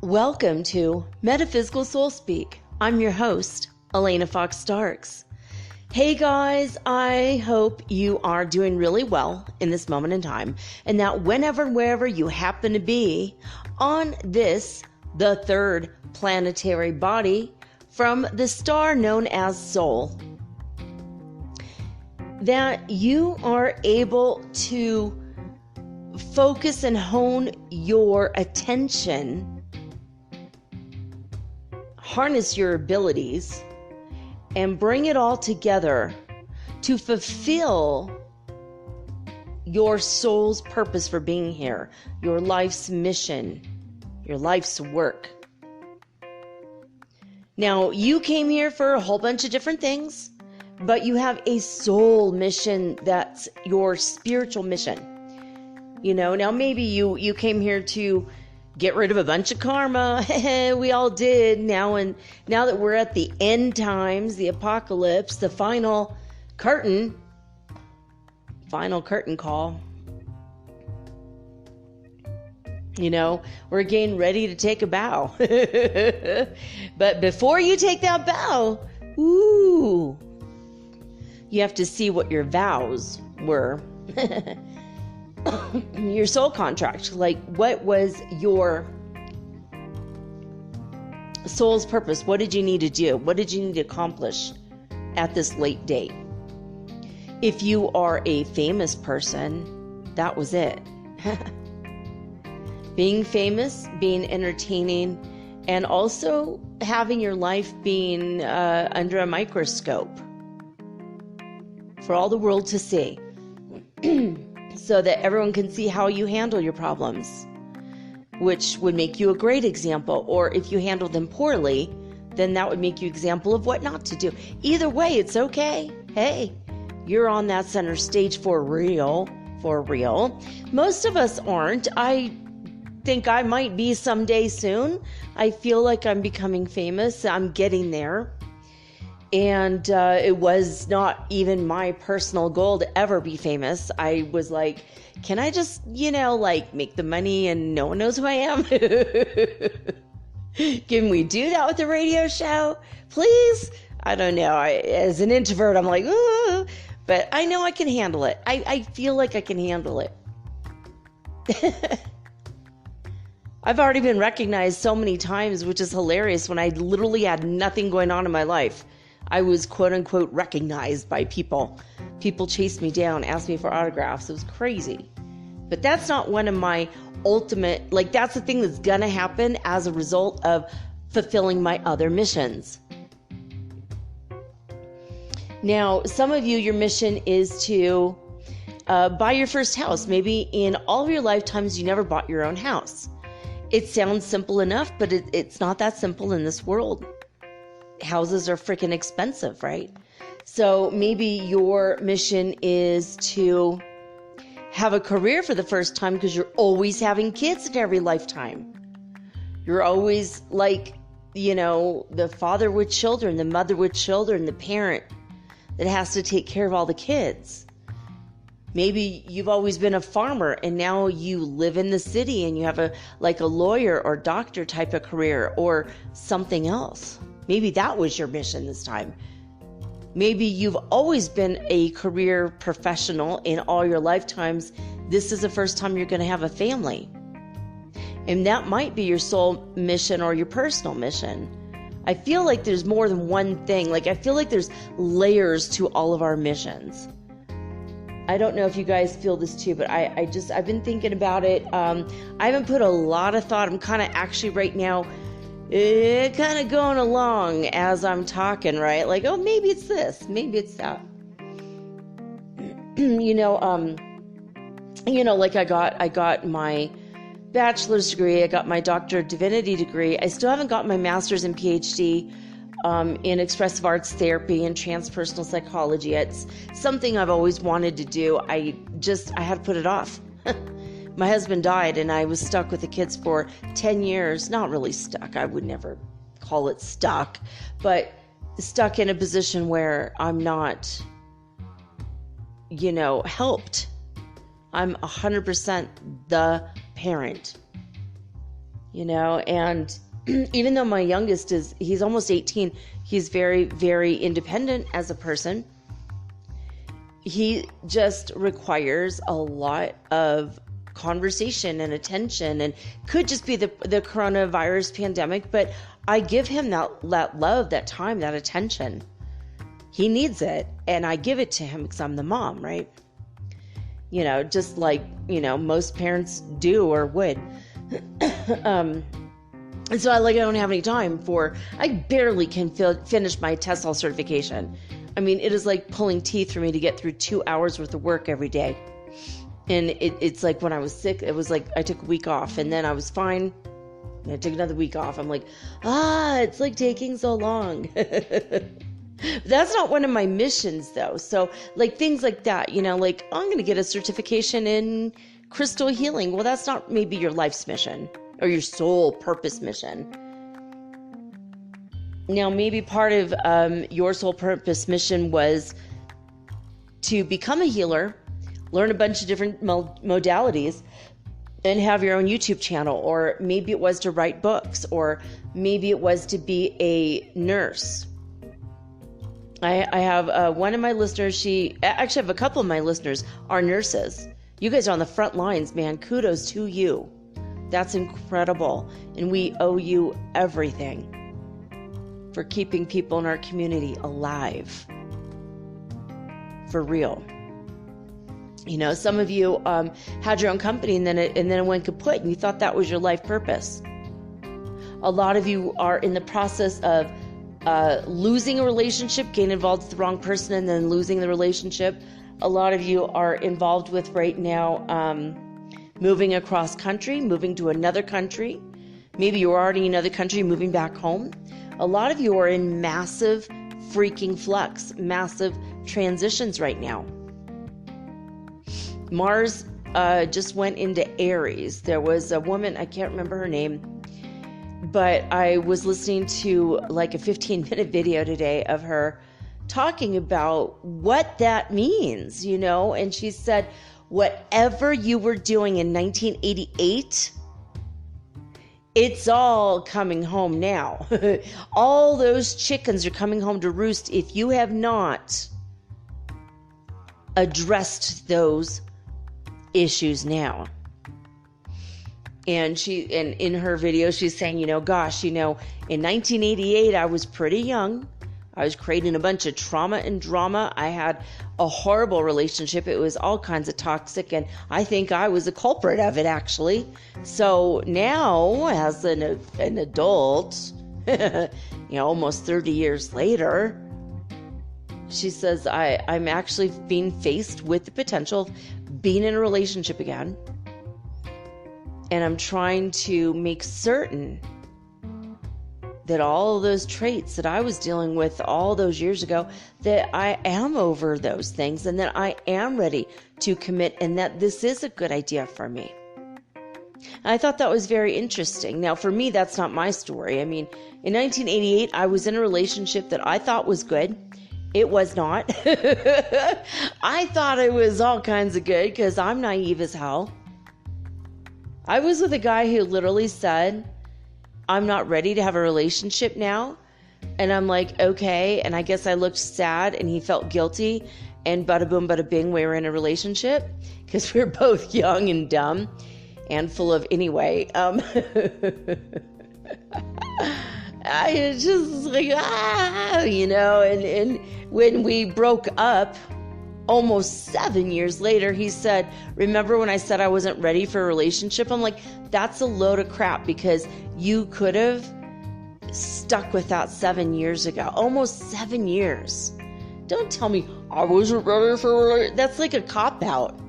Welcome to Metaphysical Soul Speak. I'm your host, Elena Fox Starks. Hey guys, I hope you are doing really well in this moment in time, and that whenever and wherever you happen to be on this, the third planetary body from the star known as Soul, that you are able to focus and hone your attention, harness your abilities, and bring it all together to fulfill your soul's purpose for being here, your life's mission, your life's work. Now, you came here for a whole bunch of different things, but you have a soul mission that's your spiritual mission. You know, now maybe you came here to get rid of a bunch of karma. We all did. Now that we're at the end times, the apocalypse, the final curtain call. You know, we're getting ready to take a bow. But before you take that bow, you have to see what your vows were. Your soul contract. Like, what was your soul's purpose? What did you need to do? What did you need to accomplish at this late date? If you are a famous person, that was it. Being famous, being entertaining, and also having your life being under a microscope for all the world to see. So that everyone can see how you handle your problems, which would make you a great example. Or if you handle them poorly, then that would make you an example of what not to do. Either way, it's okay. Hey, you're on that center stage for real. Most of us aren't. I think I might be someday soon. I feel like I'm becoming famous. I'm getting there. And it was not even my personal goal to ever be famous. I was like, can I just, make the money and no one knows who I am? Can we do that with the radio show? Please? I don't know. As an introvert, I'm like, ooh, but I know I can handle it. I feel like I can handle it. I've already been recognized so many times, which is hilarious, when I literally had nothing going on in my life. I was quote unquote recognized by people. People chased me down, asked me for autographs. It was crazy. But that's not one of my ultimate, that's the thing that's gonna happen as a result of fulfilling my other missions. Now, some of you, your mission is to buy your first house. Maybe in all of your lifetimes, you never bought your own house. It sounds simple enough, but it's not that simple in this world. Houses are freaking expensive, right? So maybe your mission is to have a career for the first time because you're always having kids in every lifetime. You're always the father with children, the mother with children, the parent that has to take care of all the kids. Maybe you've always been a farmer and now you live in the city and you have a lawyer or doctor type of career or something else. Maybe that was your mission this time. Maybe you've always been a career professional in all your lifetimes. This is the first time you're going to have a family. And that might be your soul mission or your personal mission. I feel like there's more than one thing. I feel like there's layers to all of our missions. I don't know if you guys feel this too, but I've been thinking about it. I haven't put a lot of thought. I'm kind of actually right now kind of going along as I'm talking, right? Like, oh, maybe it's this, maybe it's that. Like I got my bachelor's degree, I got my Doctor of Divinity degree. I still haven't got my master's and PhD in expressive arts therapy and transpersonal psychology. It's something I've always wanted to do. I had to put it off. My husband died and I was stuck with the kids for 10 years. Not really stuck. I would never call it stuck, but stuck in a position where I'm not, helped. I'm 100% the parent, and even though my youngest he's almost 18, he's very, very independent as a person. He just requires a lot of conversation and attention, and could just be the coronavirus pandemic, but I give him that love, that time, that attention. He needs it, and I give it to him because I'm the mom, right? Just like, most parents do or would. And so I don't have any time I barely can finish my TESOL certification. I mean, it is like pulling teeth for me to get through 2 hours worth of work every day. And it's like when I was sick, it was like I took a week off and then I was fine. And I took another week off. I'm like, it's like taking so long. That's not one of my missions though. So like things like that, like I'm going to get a certification in crystal healing. Well, that's not maybe your life's mission or your soul purpose mission. Now, maybe part of your soul purpose mission was to become a healer, learn a bunch of different modalities, and have your own YouTube channel. Or maybe it was to write books, or maybe it was to be a nurse. I have one of my listeners, I have a couple of my listeners are nurses. You guys are on the front lines, man. Kudos to you. That's incredible. And we owe you everything for keeping people in our community alive. For real. Some of you had your own company and then it went kaput and you thought that was your life purpose. A lot of you are in the process of losing a relationship, getting involved with the wrong person and then losing the relationship. A lot of you are involved with right now moving across country, moving to another country. Maybe you're already in another country, moving back home. A lot of you are in massive freaking flux, massive transitions right now. Mars just went into Aries. There was a woman, I can't remember her name, but I was listening to like a 15-minute video today of her talking about what that means, and she said, whatever you were doing in 1988, it's all coming home now. All those chickens are coming home to roost if you have not addressed those issues now. And in her video, she's saying, gosh, in 1988, I was pretty young. I was creating a bunch of trauma and drama. I had a horrible relationship. It was all kinds of toxic, and I think I was a culprit of it, actually. So now, as an adult, almost 30 years later, she says, I'm actually being faced with the potential of being in a relationship again. And I'm trying to make certain that all of those traits that I was dealing with all those years ago, that I am over those things and that I am ready to commit and that this is a good idea for me. And I thought that was very interesting. Now, for me, that's not my story. I mean, in 1988, I was in a relationship that I thought was good. It was not. I thought it was all kinds of good because I'm naive as hell. I was with a guy who literally said, I'm not ready to have a relationship now. And I'm like, okay. And I guess I looked sad and he felt guilty. And bada boom, bada bing, we were in a relationship because we were both young and dumb and full of anyway. I just was like, and when we broke up, almost 7 years later, he said, remember when I said I wasn't ready for a relationship? I'm like, that's a load of crap because you could have stuck with that 7 years ago, almost 7 years. Don't tell me I wasn't ready for it. That's like a cop-out.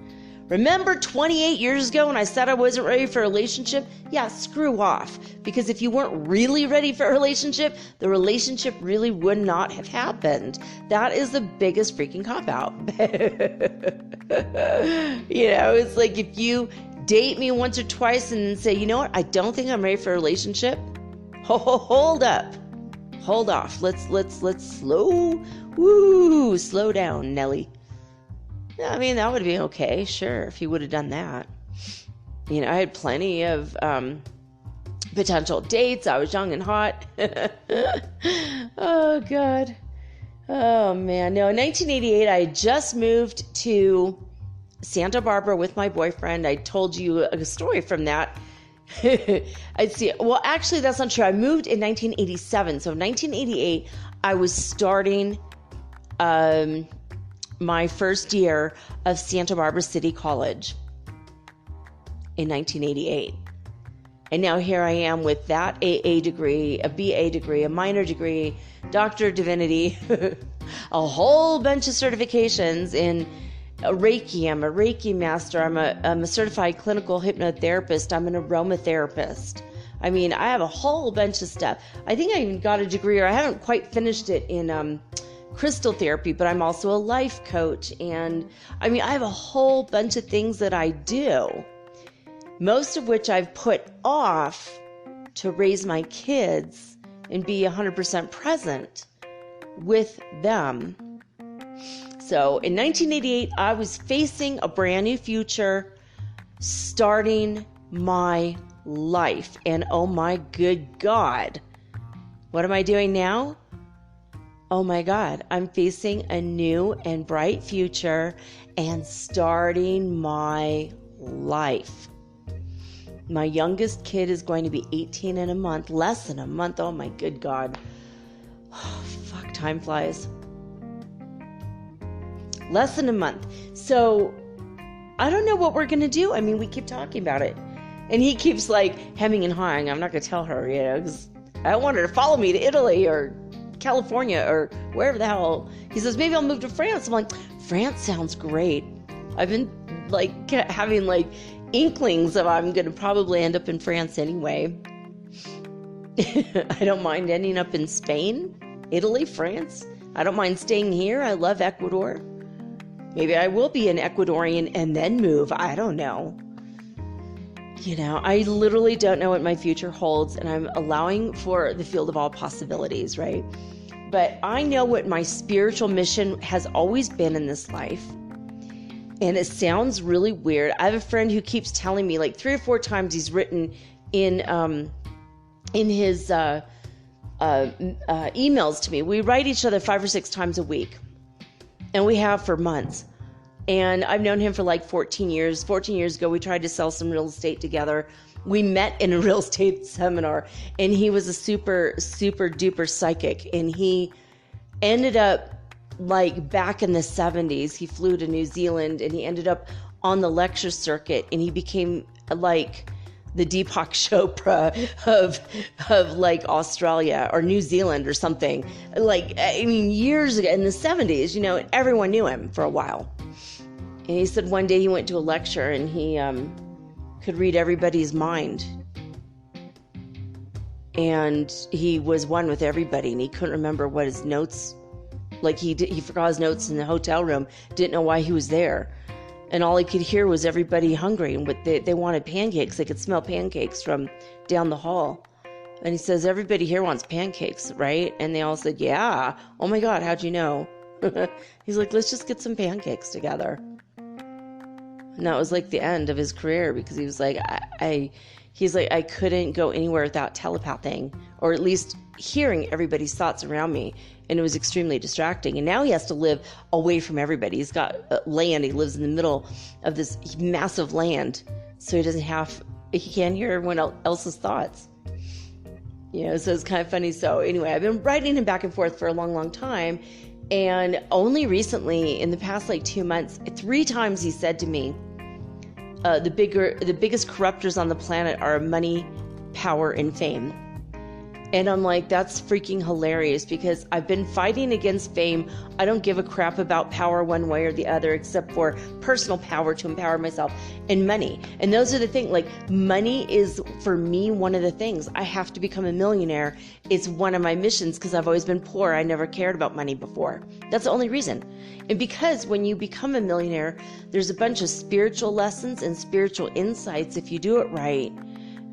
Remember 28 years ago when I said I wasn't ready for a relationship? Yeah, screw off. Because if you weren't really ready for a relationship, the relationship really would not have happened. That is the biggest freaking cop-out. It's like if you date me once or twice and then say, you know what, I don't think I'm ready for a relationship. Hold up. Hold off. Let's slow down, Nelly. I mean, that would be okay, sure, if he would have done that. I had plenty of potential dates. I was young and hot. Oh, God. Oh, man. No, in 1988, I had just moved to Santa Barbara with my boyfriend. I told you a story from that. I'd see. Well, actually, that's not true. I moved in 1987. So in 1988, I was starting my first year of Santa Barbara City College in 1988. And now here I am with that AA degree, a BA degree, a minor degree, Doctor of Divinity, a whole bunch of certifications in Reiki. I'm a Reiki master. I'm a certified clinical hypnotherapist. I'm an aromatherapist. I mean, I have a whole bunch of stuff. I think I even got a degree, or I haven't quite finished it, in crystal therapy, but I'm also a life coach. And I mean, I have a whole bunch of things that I do, most of which I've put off to raise my kids and be 100% present with them. So in 1988, I was facing a brand new future, starting my life. And oh my good God, what am I doing now? Oh my God, I'm facing a new and bright future and starting my life. My youngest kid is going to be 18 in a month, less than a month. Oh my good God. Oh, fuck, time flies. Less than a month. So I don't know what we're going to do. I mean, we keep talking about it. And he keeps like hemming and hawing. I'm not going to tell her, because I don't want her to follow me to Italy or California or wherever the hell. He says, maybe I'll move to France. I'm like, France sounds great. I've been like having like inklings of I'm going to probably end up in France anyway. I don't mind ending up in Spain, Italy, France. I don't mind staying here. I love Ecuador. Maybe I will be an Ecuadorian and then move. I don't know. I literally don't know what my future holds, and I'm allowing for the field of all possibilities, right? But I know what my spiritual mission has always been in this life. And it sounds really weird. I have a friend who keeps telling me, like 3 or 4 times he's written in his emails to me. We write each other 5 or 6 times a week, and we have for months. And I've known him for like 14 years. 14 years ago, we tried to sell some real estate together. We met in a real estate seminar, and he was a super, super duper psychic. And he ended up like back in the 70s, he flew to New Zealand, and he ended up on the lecture circuit, and he became like the Deepak Chopra of like Australia or New Zealand or something. Like, I mean, years ago in the 70s, everyone knew him for a while. And he said one day he went to a lecture and he could read everybody's mind. And he was one with everybody, and he couldn't remember what his notes, like he forgot his notes in the hotel room, didn't know why he was there. And all he could hear was everybody hungry, and they wanted pancakes. They could smell pancakes from down the hall. And he says, everybody here wants pancakes, right? And they all said, yeah. Oh my God, how'd you know? He's like, let's just get some pancakes together. And that was like the end of his career, because he was like, he's like, I couldn't go anywhere without telepathing, or at least hearing everybody's thoughts around me. And it was extremely distracting. And now he has to live away from everybody. He's got land. He lives in the middle of this massive land. So he can't hear everyone else's thoughts. So it's kind of funny. So anyway, I've been writing him back and forth for a long, long time. And only recently, in the past like 2 months, 3 times he said to me, the biggest corruptors on the planet are money, power, and fame. And I'm like, that's freaking hilarious, because I've been fighting against fame. I don't give a crap about power one way or the other, except for personal power to empower myself, and money. And those are the things, like, money is for me one of the things. I have to become a millionaire. It's one of my missions, because I've always been poor. I never cared about money before. That's the only reason. And because when you become a millionaire, there's a bunch of spiritual lessons and spiritual insights if you do it right.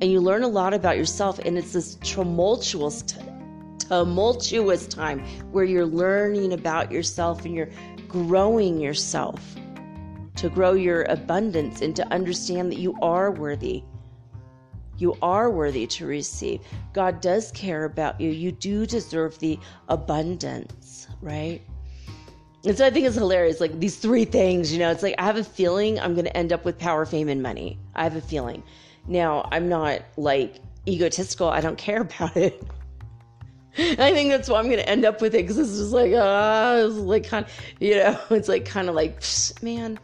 And you learn a lot about yourself, and it's this tumultuous time where you're learning about yourself and you're growing yourself to grow your abundance and to understand that you are worthy. You are worthy to receive. God does care about you. You do deserve the abundance, right? And so I think it's hilarious, like these three things, it's like I have a feeling I'm going to end up with power, fame, and money. I have a feeling. Now, I'm not like egotistical. I don't care about it. I think that's why I'm going to end up with it, because it's just like, it's like kind of, it's like kind of like, psh, man.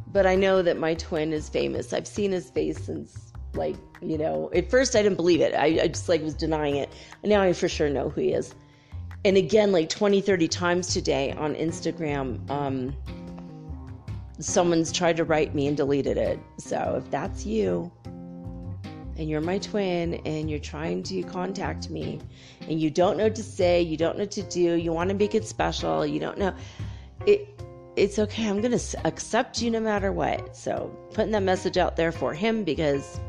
But I know that my twin is famous. I've seen his face since, like, at first I didn't believe it. I just like was denying it. Now I for sure know who he is. And again, like 20, 30 times today on Instagram, someone's tried to write me and deleted it. So if that's you, and you're my twin, and you're trying to contact me, and you don't know what to say, you don't know what to do, you want to make it special, you don't know, it's okay. I'm going to accept you no matter what. So putting that message out there for him, because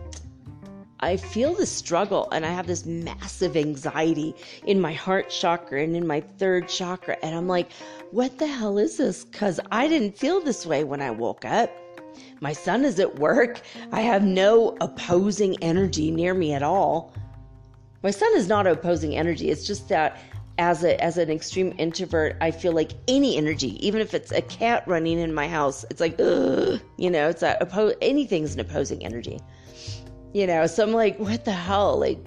I feel the struggle, and I have this massive anxiety in my heart chakra and in my third chakra. And I'm like, what the hell is this? Because I didn't feel this way when I woke up. My son is at work. I have no opposing energy near me at all. My son is not opposing energy. It's just that as an extreme introvert, I feel like any energy, even if it's a cat running in my house, it's like, ugh, it's that anything's an opposing energy. So I'm like, what the hell? Like,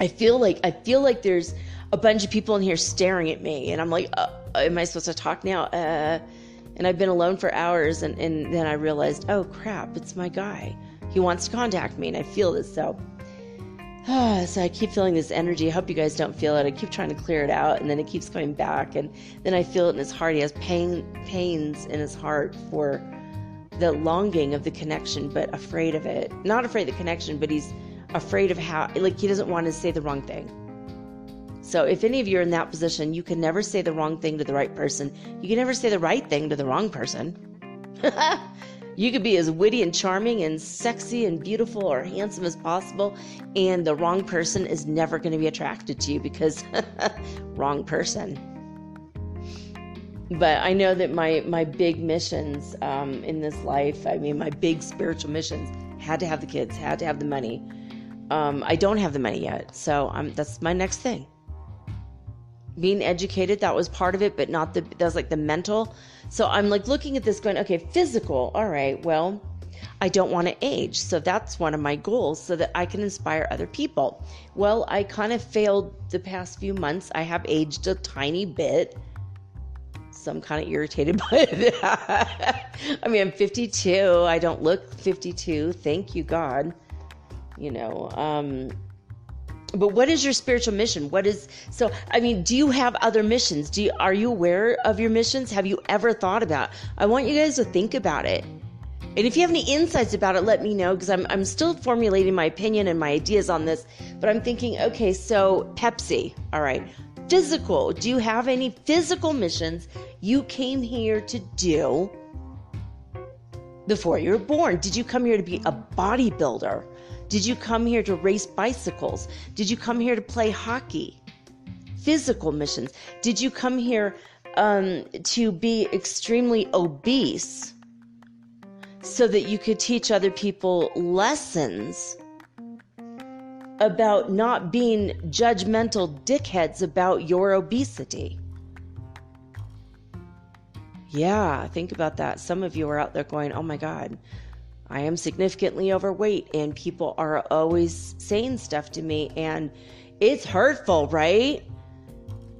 I feel like there's a bunch of people in here staring at me, and I'm like, am I supposed to talk now? And I've been alone for hours, and then I realized, oh crap, it's my guy. He wants to contact me, and I feel this. So I keep feeling this energy. I hope you guys don't feel it. I keep trying to clear it out, and then it keeps coming back, and then I feel it in his heart. He has pains in his heart for the longing of the connection, but afraid of it. Not afraid of the connection, but he's afraid of how, like, he doesn't want to say the wrong thing. So if any of you are in that position, you can never say the wrong thing to the right person. You can never say the right thing to the wrong person. You could be as witty and charming and sexy and beautiful or handsome as possible, and the wrong person is never going to be attracted to you, because wrong person. But I know that my big missions in this life, my big spiritual missions, had to have the kids, had to have the money. I don't have the money yet, so that's my next thing. Being educated, that was part of it, but that was like the mental. So I'm like looking at this going, okay, physical, all right, well, I don't want to age. So that's one of my goals, so that I can inspire other people. Well, I kind of failed the past few months. I have aged a tiny bit. So I'm kind of irritated by that. I'm 52. I don't look 52. Thank you, God. But what is your spiritual mission? Do you have other missions? Are you aware of your missions? Have you ever thought about? I want you guys to think about it. And if you have any insights about it, let me know, because I'm still formulating my opinion and my ideas on this. But I'm thinking, okay, so Pepsi, all right. Physical, do you have any physical missions you came here to do before you were born? Did you come here to be a bodybuilder? Did you come here to race bicycles? Did you come here to play hockey? Physical missions. Did you come here to be extremely obese so that you could teach other people lessons about not being judgmental dickheads about your obesity? Yeah, think about that. Some of you are out there going, oh my God, I am significantly overweight, and people are always saying stuff to me, and it's hurtful, right?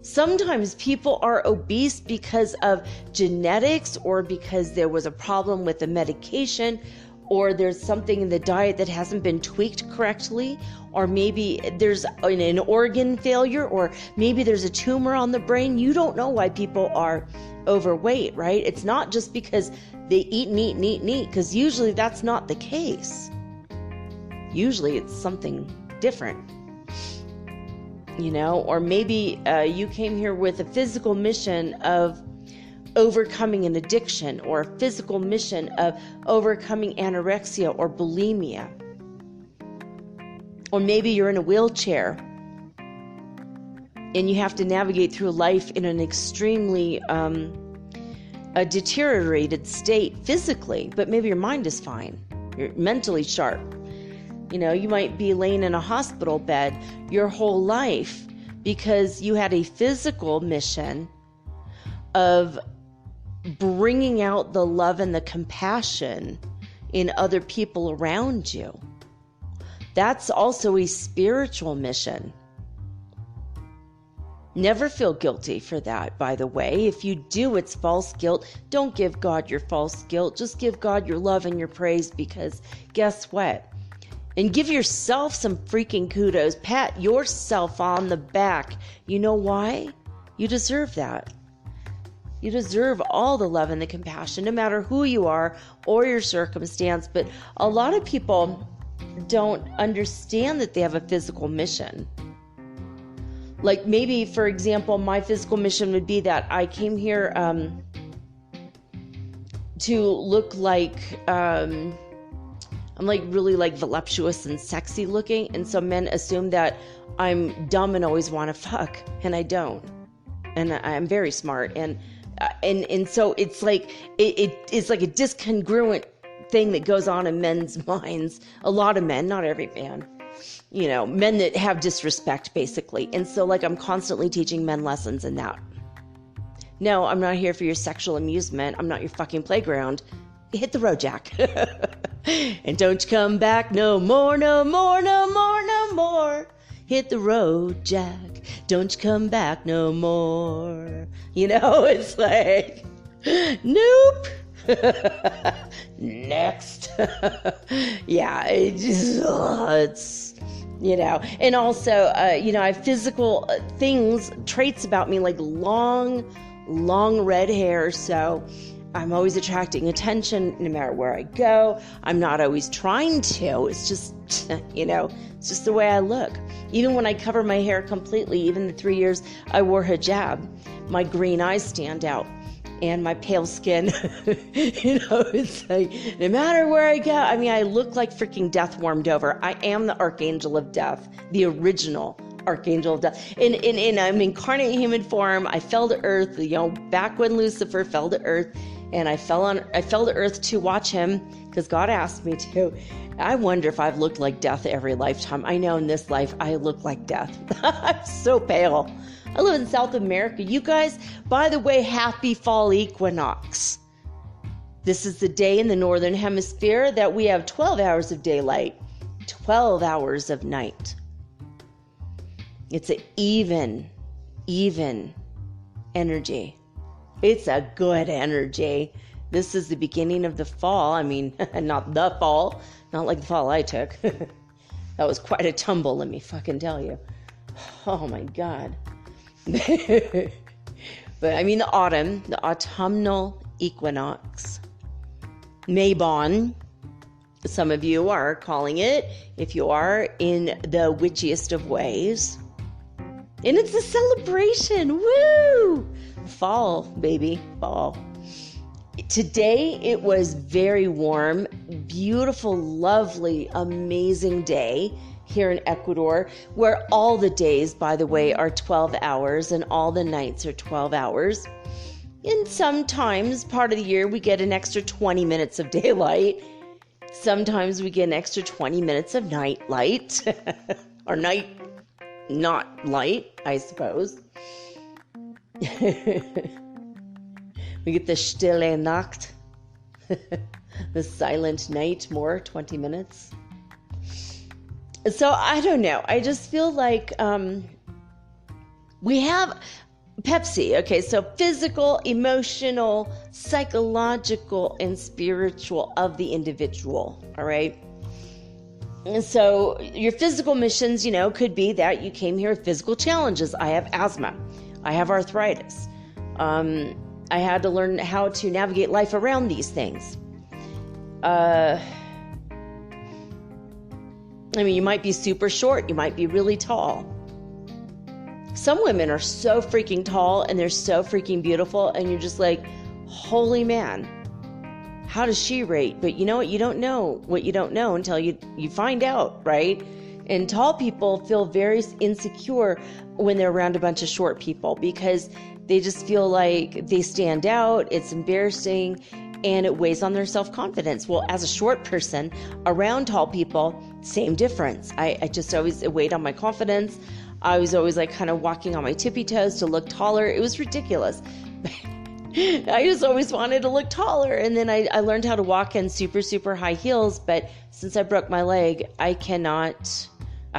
Sometimes people are obese because of genetics, or because there was a problem with the medication, or there's something in the diet that hasn't been tweaked correctly, or maybe there's an organ failure, or maybe there's a tumor on the brain. You don't know why people are overweight, right? It's not just because they eat and eat and eat and eat, because usually that's not the case. Usually it's something different, or maybe you came here with a physical mission of overcoming an addiction, or a physical mission of overcoming anorexia or bulimia. Or maybe you're in a wheelchair and you have to navigate through life in an extremely a deteriorated state physically, but maybe your mind is fine. You're mentally sharp. You might be laying in a hospital bed your whole life because you had a physical mission of bringing out the love and the compassion in other people around you. That's also a spiritual mission. Never feel guilty for that, by the way. If you do, it's false guilt. Don't give God your false guilt. Just give God your love and your praise, because guess what? And give yourself some freaking kudos. Pat yourself on the back. You know why? You deserve that. You deserve all the love and the compassion, no matter who you are or your circumstance. But a lot of people don't understand that they have a physical mission. Like maybe, for example, my physical mission would be that I came here to look like, I'm like really like voluptuous and sexy looking. And so men assume that I'm dumb and always want to fuck, and I don't. And I'm very smart. And so it's like, it's like a discongruent thing that goes on in men's minds. A lot of men, not every man, men that have disrespect basically. And so like I'm constantly teaching men lessons in that. No, I'm not here for your sexual amusement. I'm not your fucking playground. Hit the road, Jack. And don't you come back no more, no more, no more, no more. Hit the road, Jack. Don't you come back no more. It's like, nope. Next. Yeah, it's, and also, I have physical things, traits about me, like long red hair. So I'm always attracting attention no matter where I go. I'm not always trying to. It's just, it's just the way I look. Even when I cover my hair completely, even the 3 years I wore hijab, my green eyes stand out. And my pale skin, it's like, no matter where I go, I look like freaking death warmed over. I am the archangel of death, the original archangel of death. And I'm incarnate human form. I fell to earth, back when Lucifer fell to earth, and I fell to earth to watch him because God asked me to. I wonder if I've looked like death every lifetime. I know in this life I look like death. I'm so pale. I live in South America. You guys, by the way, happy fall equinox. This is the day in the northern hemisphere that we have 12 hours of daylight, 12 hours of night. It's an even energy. It's a good energy. This is the beginning of the fall. Not the fall, not like the fall I took. That was quite a tumble, let me fucking tell you. Oh my God. But the autumn, the autumnal equinox. Mabon, some of you are calling it, if you are, in the witchiest of ways. And it's a celebration. Woo! Fall, baby, fall. Today it was very warm, beautiful, lovely, amazing day here in Ecuador, where all the days, by the way, are 12 hours and all the nights are 12 hours. And sometimes, part of the year, we get an extra 20 minutes of daylight. Sometimes we get an extra 20 minutes of night light. Or night not light, I suppose. We get the stille Nacht. The silent night, more 20 minutes. So I don't know. I just feel like we have Pepsi. Okay, so physical, emotional, psychological, and spiritual of the individual. All right. And so your physical missions, could be that you came here with physical challenges. I have asthma. I have arthritis. I had to learn how to navigate life around these things. You might be super short. You might be really tall. Some women are so freaking tall and they're so freaking beautiful, and you're just like, holy man, how does she rate? But you know what? You don't know what you don't know until you find out, right? And tall people feel very insecure when they're around a bunch of short people because they just feel like they stand out. It's embarrassing and it weighs on their self-confidence. Well, as a short person around tall people, same difference. I just always, it weighed on my confidence. I was always like kind of walking on my tippy toes to look taller. It was ridiculous. I just always wanted to look taller. And then I learned how to walk in super, super high heels. But since I broke my leg, I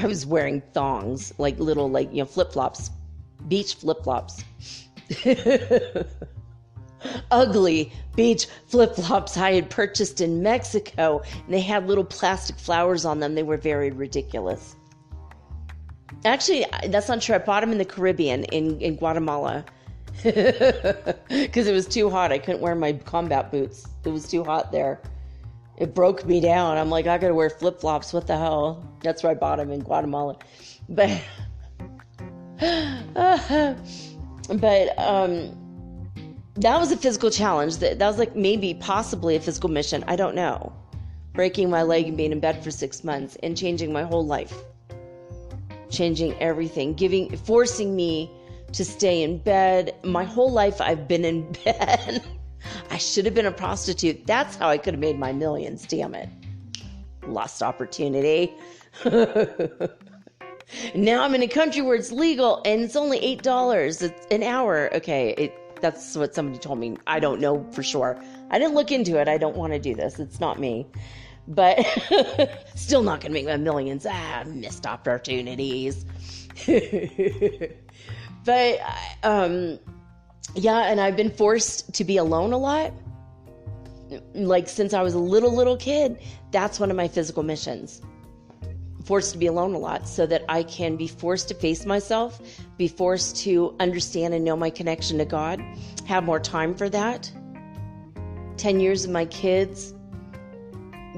was wearing thongs, like little, flip-flops, beach flip-flops. Ugly beach flip-flops I had purchased in Mexico. And they had little plastic flowers on them. They were very ridiculous. Actually, that's not true. I bought them in the Caribbean, in Guatemala. Because it was too hot. I couldn't wear my combat boots. It was too hot there. It broke me down. I'm like, I gotta wear flip-flops. What the hell? That's where I bought them, in Guatemala. But that was a physical challenge. That was like maybe possibly a physical mission. I don't know. Breaking my leg and being in bed for 6 months and changing my whole life. Changing everything, forcing me to stay in bed. My whole life I've been in bed. I should have been a prostitute. That's how I could have made my millions, damn it. Lost opportunity. Now I'm in a country where it's legal and it's only $8 an hour. Okay, that's what somebody told me. I don't know for sure. I didn't look into it. I don't want to do this. It's not me. But still not going to make my millions. Missed opportunities. But, and I've been forced to be alone a lot. Like, since I was a little kid, that's one of my physical missions. Forced to be alone a lot so that I can be forced to face myself, be forced to understand and know my connection to God, have more time for that. 10 years of my kids,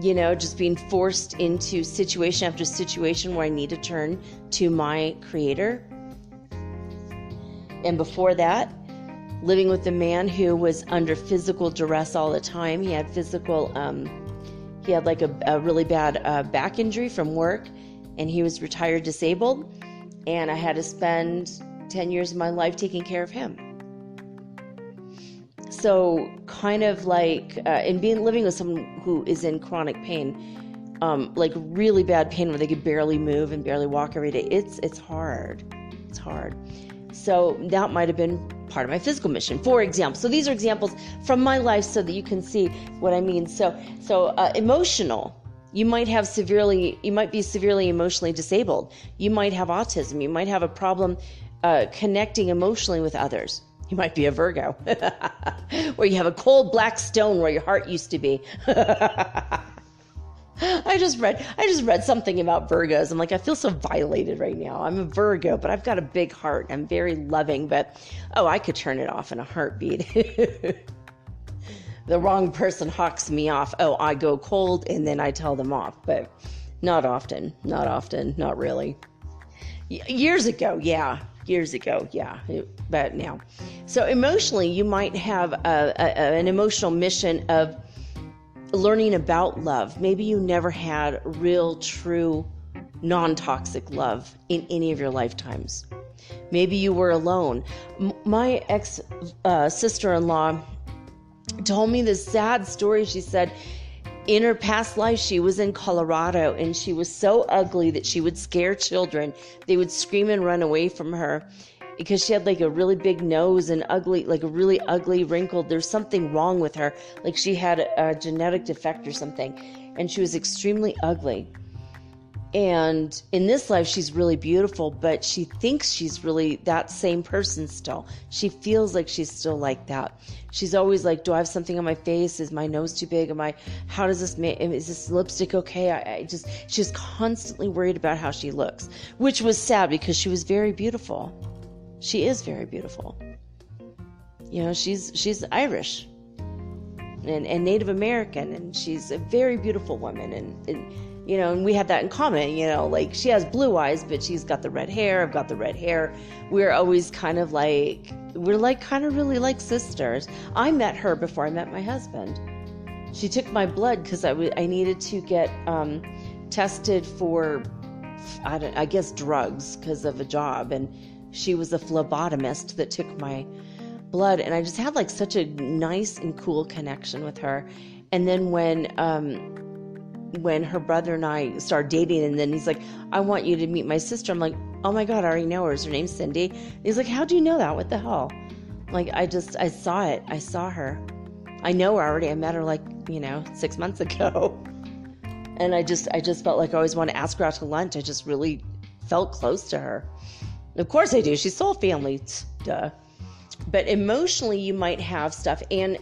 just being forced into situation after situation where I need to turn to my Creator. And before that, living with a man who was under physical duress all the time. He had he had like a really bad back injury from work, and he was retired disabled. And I had to spend 10 years of my life taking care of him. So kind of like, and living with someone who is in chronic pain, like really bad pain where they could barely move and barely walk every day. It's hard. It's hard. So that might have been part of my physical mission, for example. So these are examples from my life so that you can see what I mean. So emotional. You might be severely emotionally disabled. You might have autism. You might have a problem connecting emotionally with others. You might be a Virgo, where you have a cold black stone where your heart used to be. I just read something about Virgos. I'm like, I feel so violated right now. I'm a Virgo, but I've got a big heart. I'm very loving, but I could turn it off in a heartbeat. The wrong person hawks me off. I go cold and then I tell them off, but not often, not really. Years ago, yeah, but now. So emotionally, you might have an emotional mission of learning about love. Maybe you never had real, true, non-toxic love in any of your lifetimes. Maybe you were alone. My ex-sister-in-law told me this sad story. She said in her past life, she was in Colorado and she was so ugly that she would scare children. They would scream and run away from her because she had like a really big nose and ugly, like a really ugly wrinkled. There's something wrong with her. Like she had a genetic defect or something, and she was extremely ugly. And in this life, she's really beautiful, but she thinks she's really that same person still. She feels like she's still like that. She's always like, do I have something on my face? Is my nose too big? How does this make, is this lipstick okay? She's constantly worried about how she looks, which was sad because she was very beautiful. She is very beautiful. You know, she's Irish and Native American, and she's a very beautiful woman. And you know, and we have that in common, you know, like she has blue eyes, but she's got the red hair. I've got the red hair. We're always kind of really like sisters. I met her before I met my husband. She took my blood because I needed to get tested for, I guess, drugs because of a job. And she was a phlebotomist that took my blood. And I just had like such a nice and cool connection with her. And then when her brother and I started dating, and then he's like, I want you to meet my sister. I'm like, oh my God, I already know her. Her name's Cindy. And he's like, how do you know that? What the hell? Like, I saw it. I saw her. I know her already. I met her 6 months ago. And I just felt like I always wanted to ask her out to lunch. I just really felt close to her. Of course I do. She's soul family. Duh. But emotionally, you might have stuff. And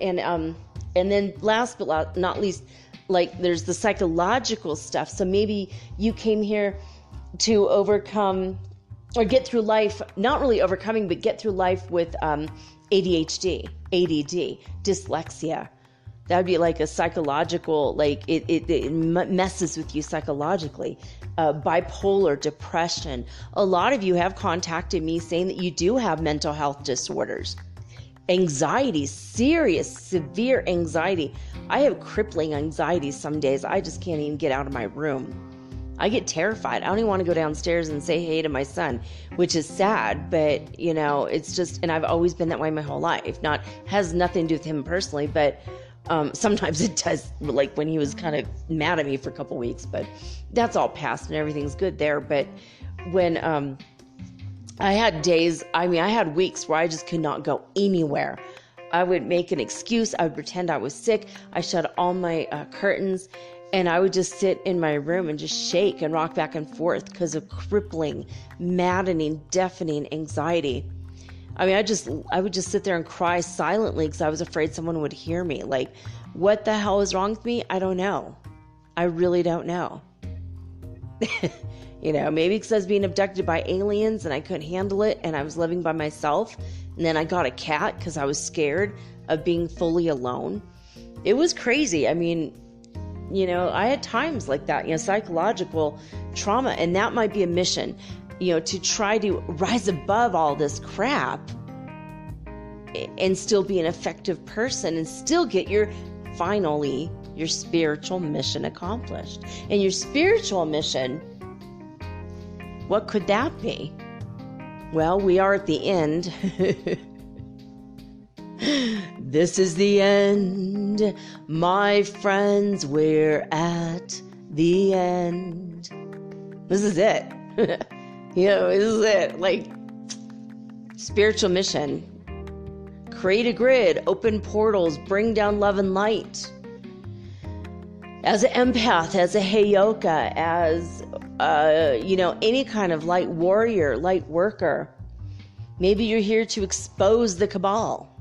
then last but not least, like there's the psychological stuff. So maybe you came here to overcome or get through life, not really overcoming, but get through life with ADHD, ADD, dyslexia. That would be like a psychological, like it messes with you psychologically. Bipolar, depression. A lot of you have contacted me saying that you do have mental health disorders. Anxiety, serious, severe anxiety. I have crippling anxiety some days. I just can't even get out of my room. I get terrified. I don't even want to go downstairs and say hey to my son, which is sad, but you know, it's just, and I've always been that way my whole life. Has nothing to do with him personally, but sometimes it does, like when he was kind of mad at me for a couple weeks, but that's all past and everything's good there. But when I had days, I had weeks where I just could not go anywhere. I would make an excuse. I would pretend I was sick. I shut all my curtains, and I would just sit in my room and just shake and rock back and forth because of crippling, maddening, deafening anxiety. I would just sit there and cry silently because I was afraid someone would hear me. Like, what the hell is wrong with me? I don't know. I really don't know. You know, maybe because I was being abducted by aliens and I couldn't handle it and I was living by myself. And then I got a cat because I was scared of being fully alone. It was crazy. I mean, you know, I had times like that, you know, psychological trauma. And that might be a mission, you know, to try to rise above all this crap and still be an effective person and still get your spiritual mission accomplished. And your spiritual mission, what could that be? Well, we are at the end. This is the end, my friends. We're at the end. This is it. You know, this is it. Like, spiritual mission. Create a grid, open portals, bring down love and light. As an empath, as a heyoka, as you know, any kind of light warrior, light worker. Maybe you're here to expose the cabal.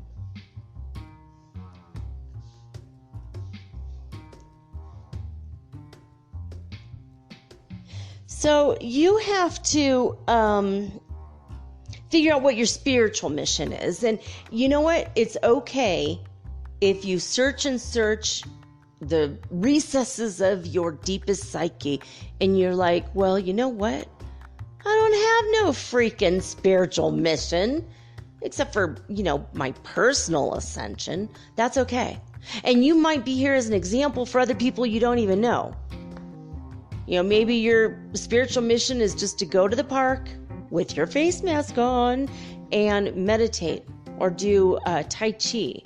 So you have to figure out what your spiritual mission is. And you know what? It's okay if you search the recesses of your deepest psyche and you're like, well, you know what? I don't have no freaking spiritual mission except for, you know, my personal ascension. That's okay. And you might be here as an example for other people you don't even know. You know, maybe your spiritual mission is just to go to the park with your face mask on and meditate or do Tai Chi.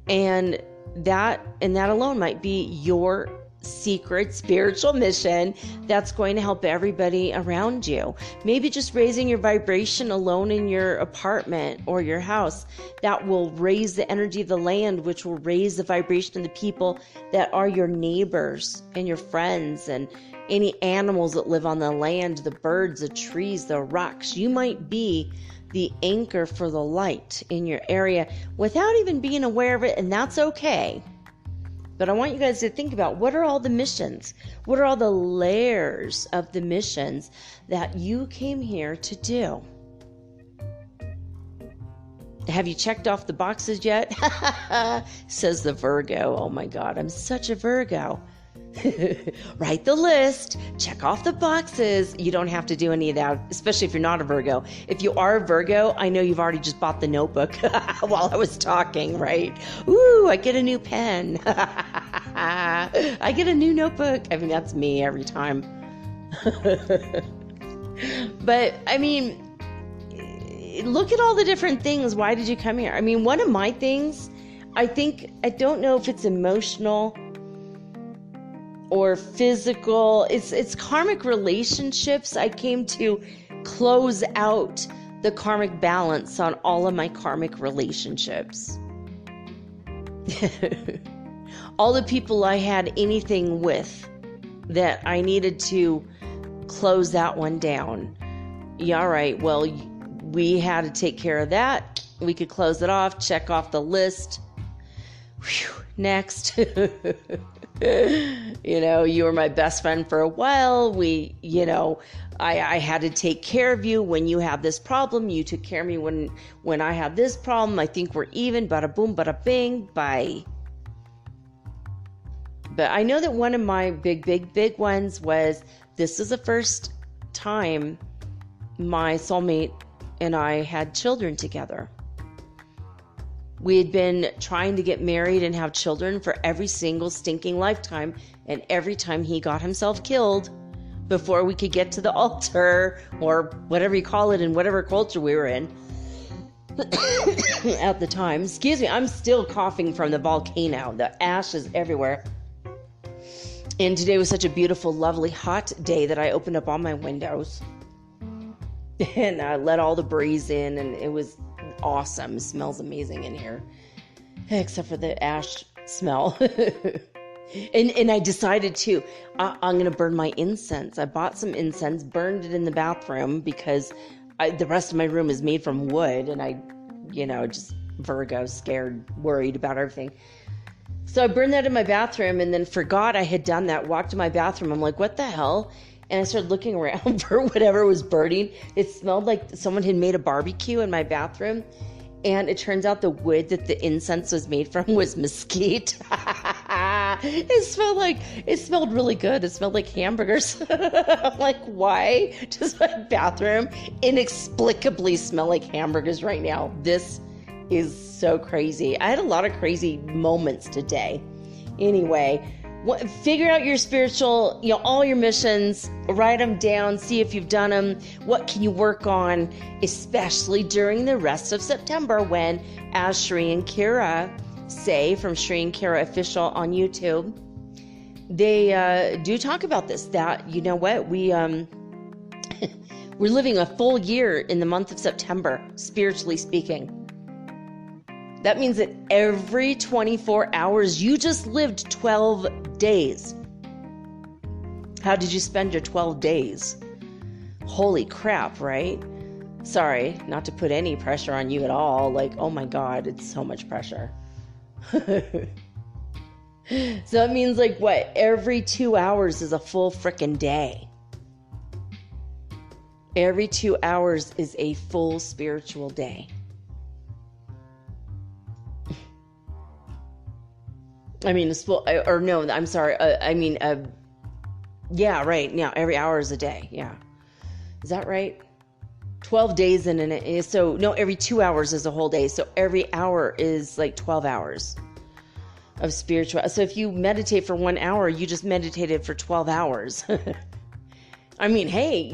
And that alone might be your secret spiritual mission that's going to help everybody around you. Maybe just raising your vibration alone in your apartment or your house, that will raise the energy of the land, which will raise the vibration of the people that are your neighbors and your friends and any animals that live on the land, the birds, the trees, the rocks. You might be the anchor for the light in your area without even being aware of it, and that's okay. But I want you guys to think about, what are all the missions? What are all the layers of the missions that you came here to do? Have you checked off the boxes yet? Says the Virgo. Oh my God, I'm such a Virgo. Write the list, check off the boxes. You don't have to do any of that, especially if you're not a Virgo. If you are a Virgo, I know you've already just bought the notebook while I was talking, right? Ooh, I get a new pen. I get a new notebook. I mean, that's me every time. But I mean, look at all the different things. Why did you come here? I mean, one of my things, I don't know if it's emotional or physical, it's karmic relationships. I came to close out the karmic balance on all of my karmic relationships. All the people I had anything with that I needed to close that one down. Yeah, all right, well, we had to take care of that. We could close it off, check off the list. Whew, next. You were my best friend for a while. I had to take care of you when you had this problem. You took care of me when I had this problem. I think we're even. Bada boom, bada bing, bye. But I know that one of my big ones was, this is the first time my soulmate and I had children together. We had been trying to get married and have children for every single stinking lifetime, and every time he got himself killed before we could get to the altar, or whatever you call it in whatever culture we were in at the time. Excuse me, I'm still coughing from the volcano. The ash is everywhere. And today was such a beautiful, lovely, hot day that I opened up all my windows and I let all the breeze in, and it was awesome. It smells amazing in here, except for the ash smell. and I decided to, I'm going to burn my incense. I bought some incense, burned it in the bathroom because the rest of my room is made from wood, and I, just Virgo, scared, worried about everything. So I burned that in my bathroom and then forgot I had done that. Walked to my bathroom. I'm like, what the hell? And I started looking around for whatever was burning. It smelled like someone had made a barbecue in my bathroom. And it turns out the wood that the incense was made from was mesquite. It smelled really good. It smelled like hamburgers. I'm like, why does my bathroom inexplicably smell like hamburgers right now? This is so crazy. I had a lot of crazy moments today. Anyway, figure out your spiritual, all your missions, write them down, see if you've done them. What can you work on, especially during the rest of September when, as Shri and Kira say from Shri and Kira Official on YouTube, they do talk about this, that, we're living a full year in the month of September, spiritually speaking. That means that every 24 hours, you just lived 12 days. How did you spend your 12 days? Holy crap, right? Sorry, not to put any pressure on you at all. Like, oh my God, it's so much pressure. So that means every 2 hours is a full frickin' day. Every 2 hours is a full spiritual day. I mean, I'm sorry. Yeah, right. Now, every hour is a day. Yeah. Is that right? 12 days in an, so no, every 2 hours is a whole day. So every hour is 12 hours of spiritual. So if you meditate for 1 hour, you just meditated for 12 hours. I mean, hey,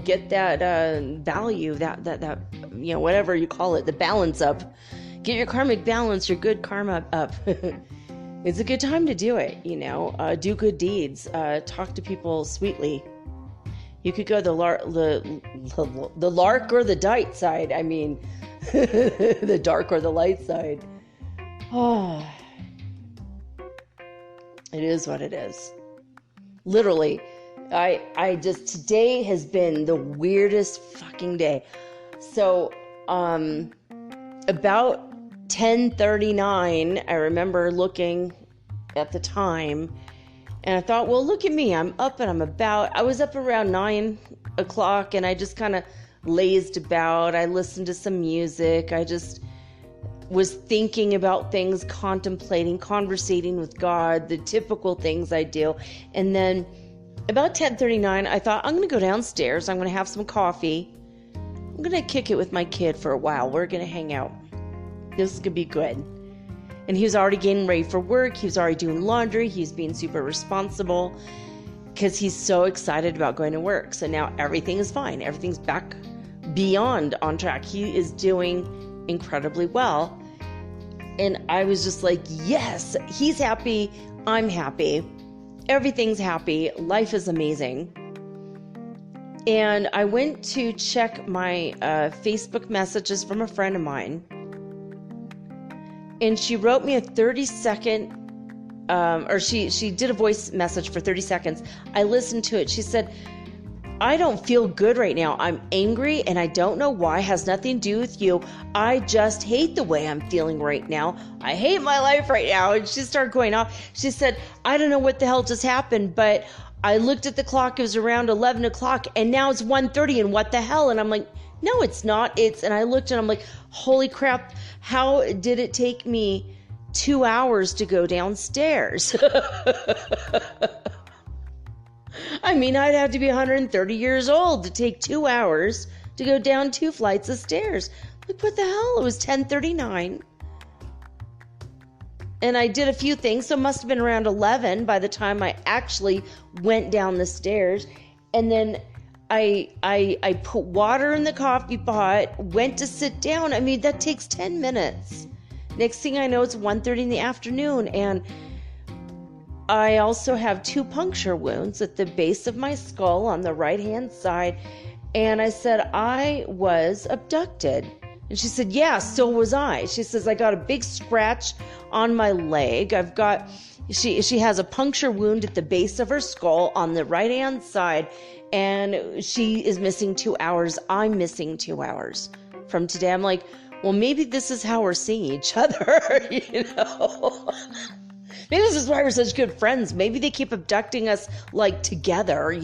get that value, that whatever you call it, the balance up. Get your karmic balance, your good karma up. it's a good time to do it, do good deeds, talk to people sweetly. You could go the lark or the dight side. I mean, the dark or the light side. Oh, it is what it is. Literally, today has been the weirdest fucking day. So, about 10:39, I remember looking at the time, and I thought, well, look at me. I'm up and I was up around 9 o'clock, and I just kind of lazed about. I listened to some music. I just was thinking about things, contemplating, conversating with God, the typical things I do. And then about 10:39, I thought, I'm going to go downstairs. I'm going to have some coffee. I'm going to kick it with my kid for a while. We're going to hang out. This is going to be good. And he was already getting ready for work. He was already doing laundry. He's being super responsible because he's so excited about going to work. So now everything is fine. Everything's back beyond on track. He is doing incredibly well. And I was just like, yes, he's happy. I'm happy. Everything's happy. Life is amazing. And I went to check my Facebook messages from a friend of mine. And she wrote me a 30-second, she did a voice message for 30 seconds. I listened to it. She said, I don't feel good right now. I'm angry and I don't know why. It has nothing to do with you. I just hate the way I'm feeling right now. I hate my life right now. And she started going off. She said, I don't know what the hell just happened, but I looked at the clock. It was around 11 o'clock and now it's 1:30 and what the hell? And I'm like, no, it's not. And I looked and I'm like, holy crap. How did it take me 2 hours to go downstairs? I mean, I'd have to be 130 years old to take 2 hours to go down 2 flights of stairs. Like, what the hell? It was 10:39. And I did a few things, so it must have been around 11 by the time I actually went down the stairs. And then I put water in the coffee pot, went to sit down. I mean, that takes 10 minutes. Next thing I know, it's 1:30 in the afternoon. And I also have 2 puncture wounds at the base of my skull on the right-hand side. And I said, I was abducted. And she said, yeah, so was I. She says, I got a big scratch on my leg. She has a puncture wound at the base of her skull on the right-hand side. And she is missing 2 hours. I'm missing 2 hours from today. I'm like, well, maybe this is how we're seeing each other, Maybe this is why we're such good friends. Maybe they keep abducting us together,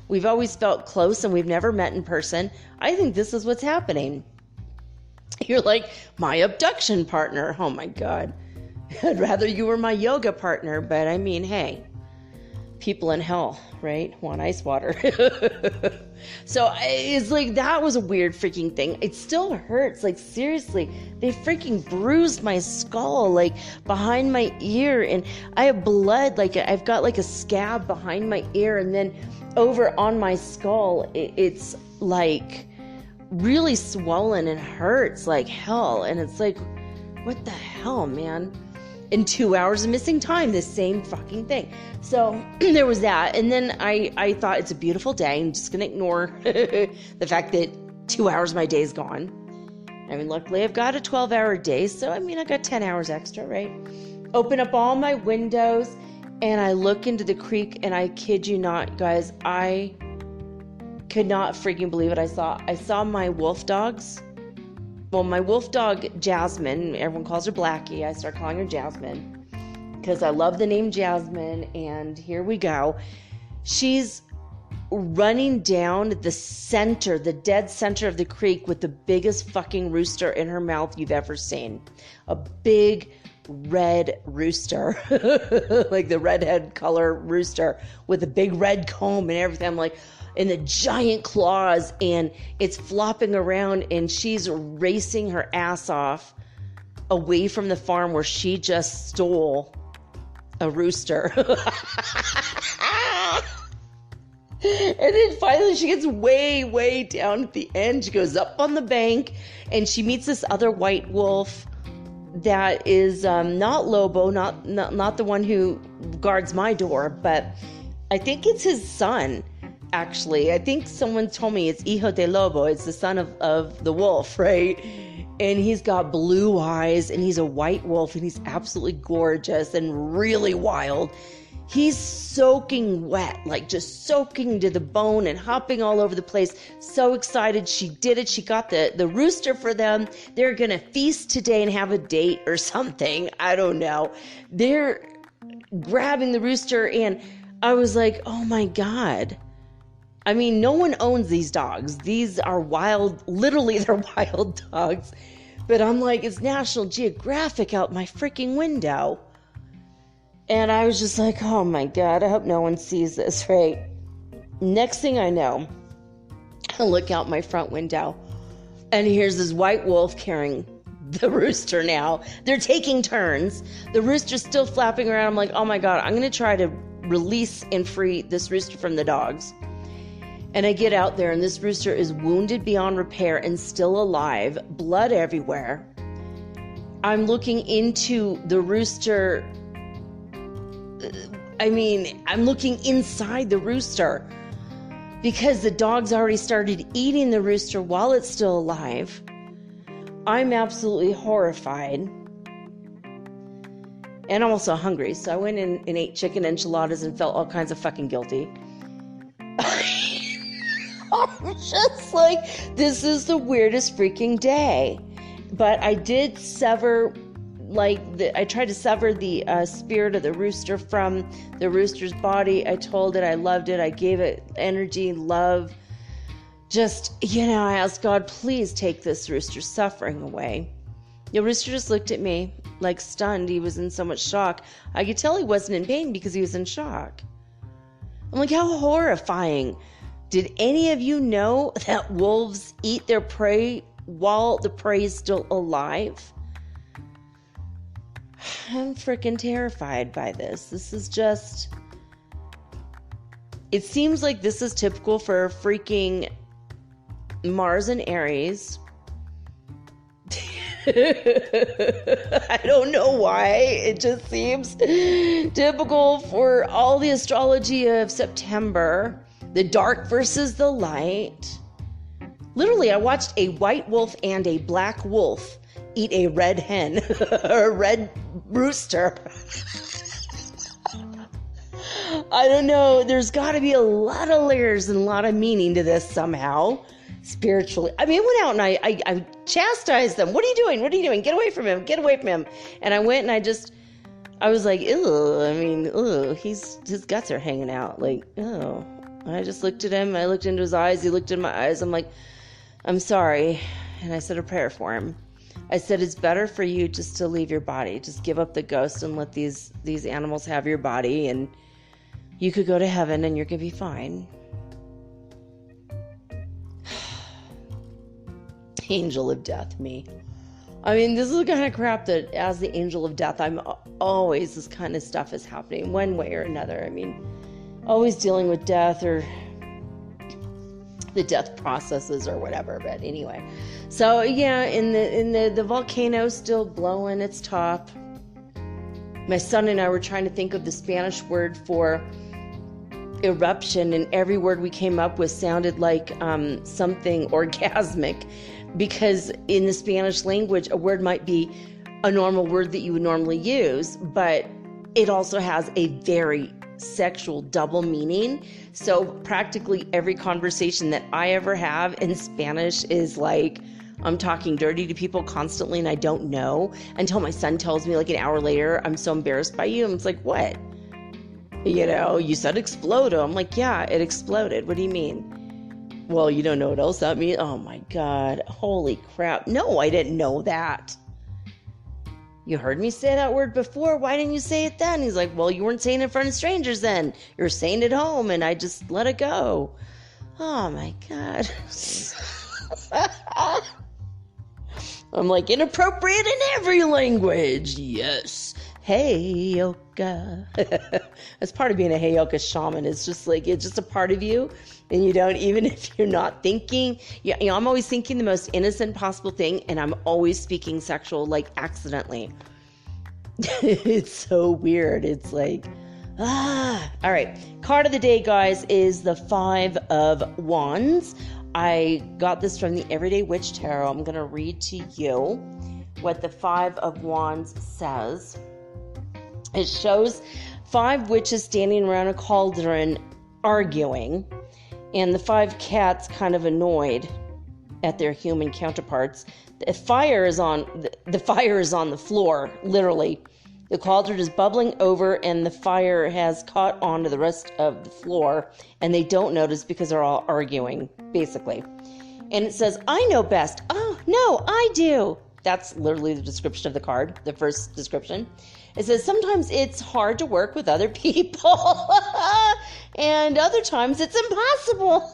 We've always felt close and we've never met in person. I think this is what's happening. You're like my abduction partner. Oh my God. I'd rather you were my yoga partner, but I mean, hey, people in hell, right? Want ice water. So it's like, that was a weird freaking thing. It still hurts. Seriously, they freaking bruised my skull, behind my ear. And I have blood, I've got a scab behind my ear. And then over on my skull, it's really swollen and hurts like hell. And it's like, what the hell, man? In 2 hours of missing time, the same fucking thing. So there was that. And then I thought, it's a beautiful day. I'm just going to ignore the fact that 2 hours of my day is gone. I mean, luckily I've got a 12-hour day. So, I mean, I got 10 hours extra, right? Open up all my windows and I look into the creek, and I kid you not, guys, I could not freaking believe what I saw. I saw my wolf dogs. Well, my wolf dog, Jasmine, everyone calls her Blackie. I start calling her Jasmine because I love the name Jasmine. And here we go. She's running down the center, the dead center of the creek with the biggest fucking rooster in her mouth you've ever seen. A big red rooster, like the redhead color rooster with a big red comb and everything. I'm like, and the giant claws, and it's flopping around, and she's racing her ass off away from the farm where she just stole a rooster. And then finally she gets way, way down at the end. She goes up on the bank, and she meets this other white wolf that is not Lobo, not the one who guards my door, but I think it's his son, actually. I think someone told me it's Hijo de Lobo. It's the son of the wolf, right? And he's got blue eyes, and he's a white wolf, and he's absolutely gorgeous and really wild. He's soaking wet, like just soaking to the bone and hopping all over the place. So excited. She did it. She got the rooster for them. They're going to feast today and have a date or something. I don't know. They're grabbing the rooster, and I was like, oh my God. I mean, no one owns these dogs. These are wild, literally they're wild dogs. But I'm like, it's National Geographic out my freaking window. And I was just like, oh my God, I hope no one sees this, right? Next thing I know, I look out my front window, and here's this white wolf carrying the rooster now. They're taking turns. The rooster's still flapping around. I'm like, oh my God, I'm going to try to release and free this rooster from the dogs. And I get out there, and this rooster is wounded beyond repair and still alive, blood everywhere. I'm looking into the rooster. I'm looking inside the rooster because the dogs already started eating the rooster while it's still alive. I'm absolutely horrified. And I'm also hungry, so I went in and ate chicken enchiladas and felt all kinds of fucking guilty. I'm just like, this is the weirdest freaking day. But I did sever, I tried to sever the spirit of the rooster from the rooster's body. I told it I loved it. I gave it energy, love. Just, I asked God, please take this rooster's suffering away. The rooster just looked at me like stunned. He was in so much shock. I could tell he wasn't in pain because he was in shock. I'm like, how horrifying. Did any of you know that wolves eat their prey while the prey is still alive? I'm freaking terrified by this. This is just... It seems like this is typical for freaking Mars and Aries. I don't know why. It just seems typical for all the astrology of September. The dark versus the light. Literally, I watched a white wolf and a black wolf eat a red hen, a red rooster. I don't know. There's got to be a lot of layers and a lot of meaning to this somehow, spiritually. I mean, I went out and I chastised them. What are you doing? What are you doing? Get away from him. Get away from him. And I went and I was like, ew. His guts are hanging out. Like, ew. And I just looked at him. I looked into his eyes. He looked in my eyes. I'm like, I'm sorry. And I said a prayer for him. I said, it's better for you just to leave your body. Just give up the ghost and let these animals have your body. And you could go to heaven and you're going to be fine. Angel of death, me. I mean, this is the kind of crap that as the angel of death, I'm always, this kind of stuff is happening one way or another. I mean, always dealing with death or the death processes or whatever. But anyway, so yeah, in the volcano still blowing its top. My son and I were trying to think of the Spanish word for eruption, and every word we came up with sounded like something orgasmic, because in the Spanish language, a word might be a normal word that you would normally use, but it also has a very sexual double meaning. So practically every conversation that I ever have in Spanish is like, I'm talking dirty to people constantly and I don't know, until my son tells me like an hour later, I'm so embarrassed by you. And it's like, what? You said explodo. I'm like, yeah, it exploded. What do you mean? Well, you don't know what else that means? Oh my God. Holy crap. No, I didn't know that. You heard me say that word before. Why didn't you say it then? He's like, well, you weren't saying it in front of strangers then. You were saying it at home and I just let it go. Oh my God. I'm like, inappropriate in every language. Yes. Heyoka. That's part of being a Heyoka shaman. It's just a part of you. And you don't, even if you're not thinking, I'm always thinking the most innocent possible thing. And I'm always speaking sexual, accidentally. It's so weird. It's all right. Card of the day, guys, is the 5 of Wands. I got this from the Everyday Witch Tarot. I'm going to read to you what the 5 of Wands says. It shows 5 witches standing around a cauldron arguing, and the 5 cats kind of annoyed at their human counterparts. The fire is on the floor, literally. The cauldron is bubbling over, and the fire has caught onto the rest of the floor, and they don't notice because they're all arguing, basically. And it says, "I know best." "Oh, no, I do." That's literally the description of the card, the first description. It says, "Sometimes it's hard to work with other people, and other times it's impossible."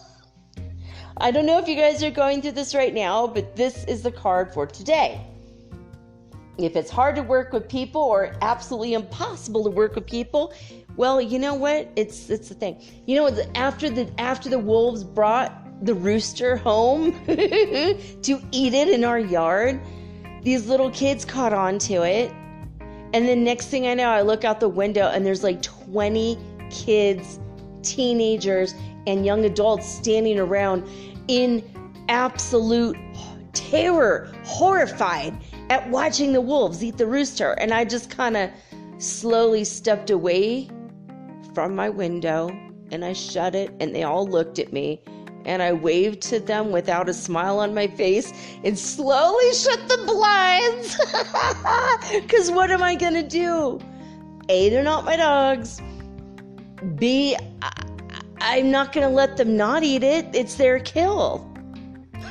I don't know if you guys are going through this right now, but this is the card for today. If it's hard to work with people or absolutely impossible to work with people, well, you know what? It's the thing. You know, after the wolves brought the rooster home to eat it in our yard, these little kids caught on to it. And then next thing I know, I look out the window and there's 20 kids, teenagers, and young adults standing around in absolute terror, horrified at watching the wolves eat the rooster. And I just kind of slowly stepped away from my window and I shut it, and they all looked at me, and I waved to them without a smile on my face and slowly shut the blinds. Because what am I going to do? A, they're not my dogs. B, I'm not going to let them not eat it. It's their kill.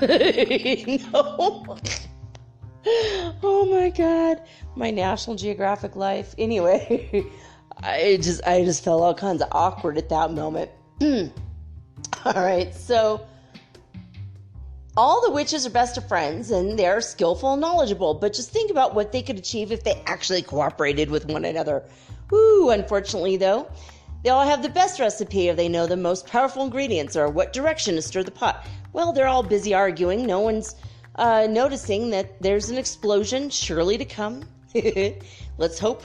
No. Oh my God. My National Geographic life. Anyway, I just felt all kinds of awkward at that moment. All right, so all the witches are best of friends, and they're skillful and knowledgeable, but just think about what they could achieve if they actually cooperated with one another. Woo, unfortunately, though, they all have the best recipe, or they know the most powerful ingredients, or what direction to stir the pot. Well, they're all busy arguing. No one's noticing that there's an explosion surely to come. Let's hope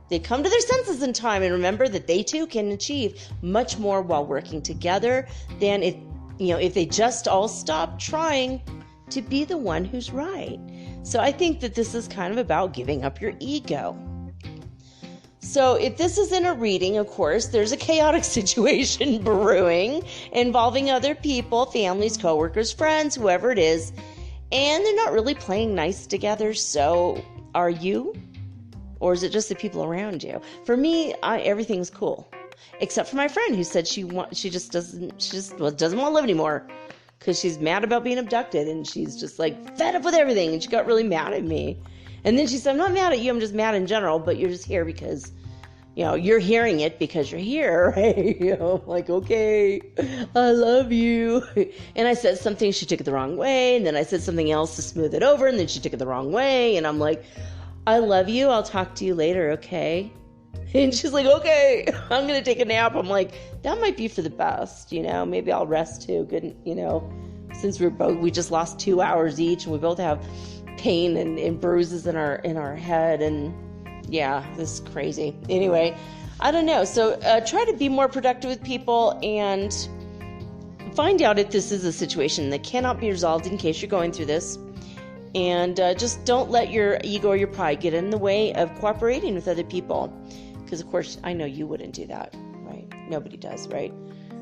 they come to their senses in time and remember that they too can achieve much more while working together than if they just all stop trying to be the one who's right. So I think that this is kind of about giving up your ego. So if this is in a reading, of course, there's a chaotic situation brewing involving other people, families, coworkers, friends, whoever it is, and they're not really playing nice together. So are you? Or is it just the people around you? For me, everything's cool, except for my friend who said she doesn't want to live anymore because she's mad about being abducted, and she's just fed up with everything, and she got really mad at me. And then she said, "I'm not mad at you, I'm just mad in general, but you're just here because you're hearing it because you're here, right?" I'm like, "Okay, I love you." And I said something, she took it the wrong way, and then I said something else to smooth it over, and then she took it the wrong way, and I'm like, "I love you. I'll talk to you later, okay?" And she's like, "Okay, I'm going to take a nap." I'm like, that might be for the best, maybe I'll rest too. Good, since we just lost 2 hours each, and we both have pain and bruises in our head, and yeah, this is crazy. Anyway, I don't know. So try to be more productive with people and find out if this is a situation that cannot be resolved in case you're going through this. And just don't let your ego or your pride get in the way of cooperating with other people. Because, of course, I know you wouldn't do that, right? Nobody does, right?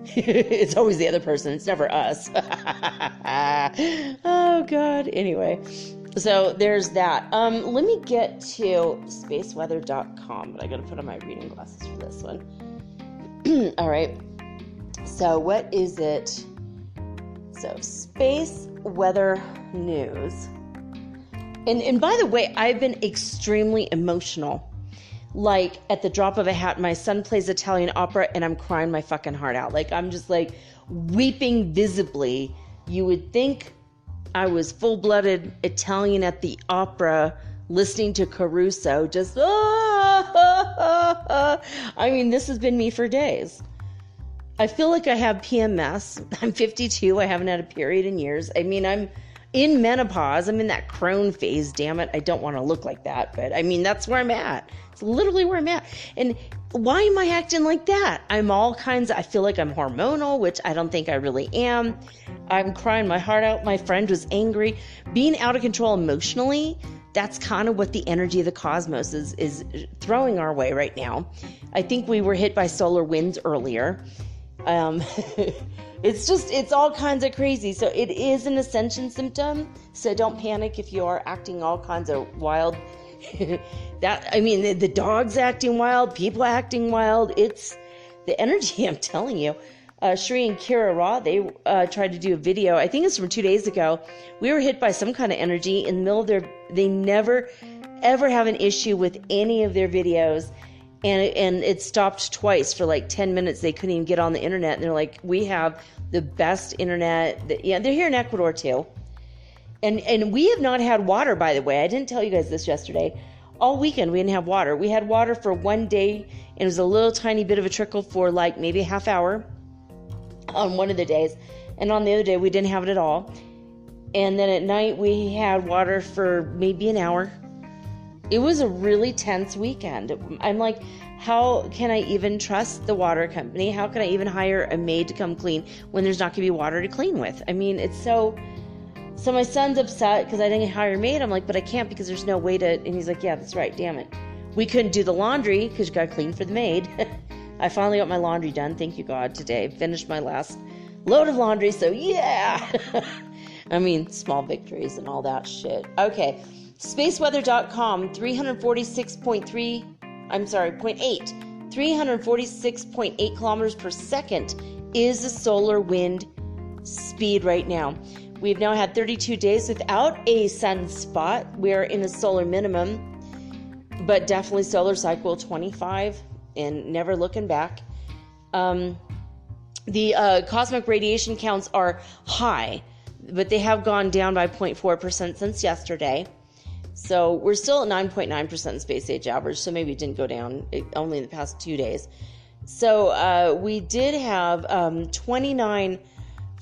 It's always the other person. It's never us. Oh, God. Anyway, so there's that. Let me get to spaceweather.com, but I got to put on my reading glasses for this one. All right. So what is it? So space weather news. And by the way, I've been extremely emotional. At the drop of a hat, my son plays Italian opera and I'm crying my fucking heart out. I'm just weeping visibly. You would think I was full-blooded Italian at the opera listening to Caruso, just I mean, this has been me for days. I feel like I have PMS. I'm 52. I haven't had a period in years. I mean, I'm in menopause. I'm in that crone phase. Damn it. I don't want to look like that. But I mean, that's where I'm at. It's literally where I'm at. And why am I acting like that? I'm all kinds of, I feel like I'm hormonal, which I don't think I really am. I'm crying my heart out. My friend was angry. Being out of control emotionally, that's kind of what the energy of the cosmos is throwing our way right now. I think we were hit by solar winds earlier. It's all kinds of crazy. So it is an ascension symptom. So don't panic if you are acting all kinds of wild. The dog's acting wild, people acting wild. It's the energy, I'm telling you. Shri and Kira Ra, they tried to do a video. I think it's from 2 days ago. We were hit by some kind of energy in the middle of they never, ever have an issue with any of their videos. And it stopped twice for like 10 minutes. They couldn't even get on the internet. And they're like, we have the best internet. They're here in Ecuador too. And we have not had water, by the way. I didn't tell you guys this yesterday. All weekend we didn't have water. We had water for one day, and it was a little tiny bit of a trickle for like maybe a half hour on one of the days. And on the other day we didn't have it at all. And then at night we had water for maybe an hour. It was a really tense weekend. I'm like, how can I even trust the water company? How can I even hire a maid to come clean when there's not going to be water to clean with? I mean, it's so my son's upset because I didn't hire a maid. I'm like, but I can't because there's no way to. And he's like, yeah, that's right. Damn it. We couldn't do the laundry because you got to clean for the maid. I finally got my laundry done. Thank you, God, today. Finished my last load of laundry. So yeah. I mean, small victories and all that shit. Okay. Spaceweather.com, 346.8 kilometers per second is the solar wind speed right now. We've now had 32 days without a sunspot. We're in a solar minimum, but definitely solar cycle 25 and never looking back. The cosmic radiation counts are high, but they have gone down by 0.4% since yesterday. So we're still at 9.9% space age average, so maybe it didn't go down only in the past 2 days. So we did have 29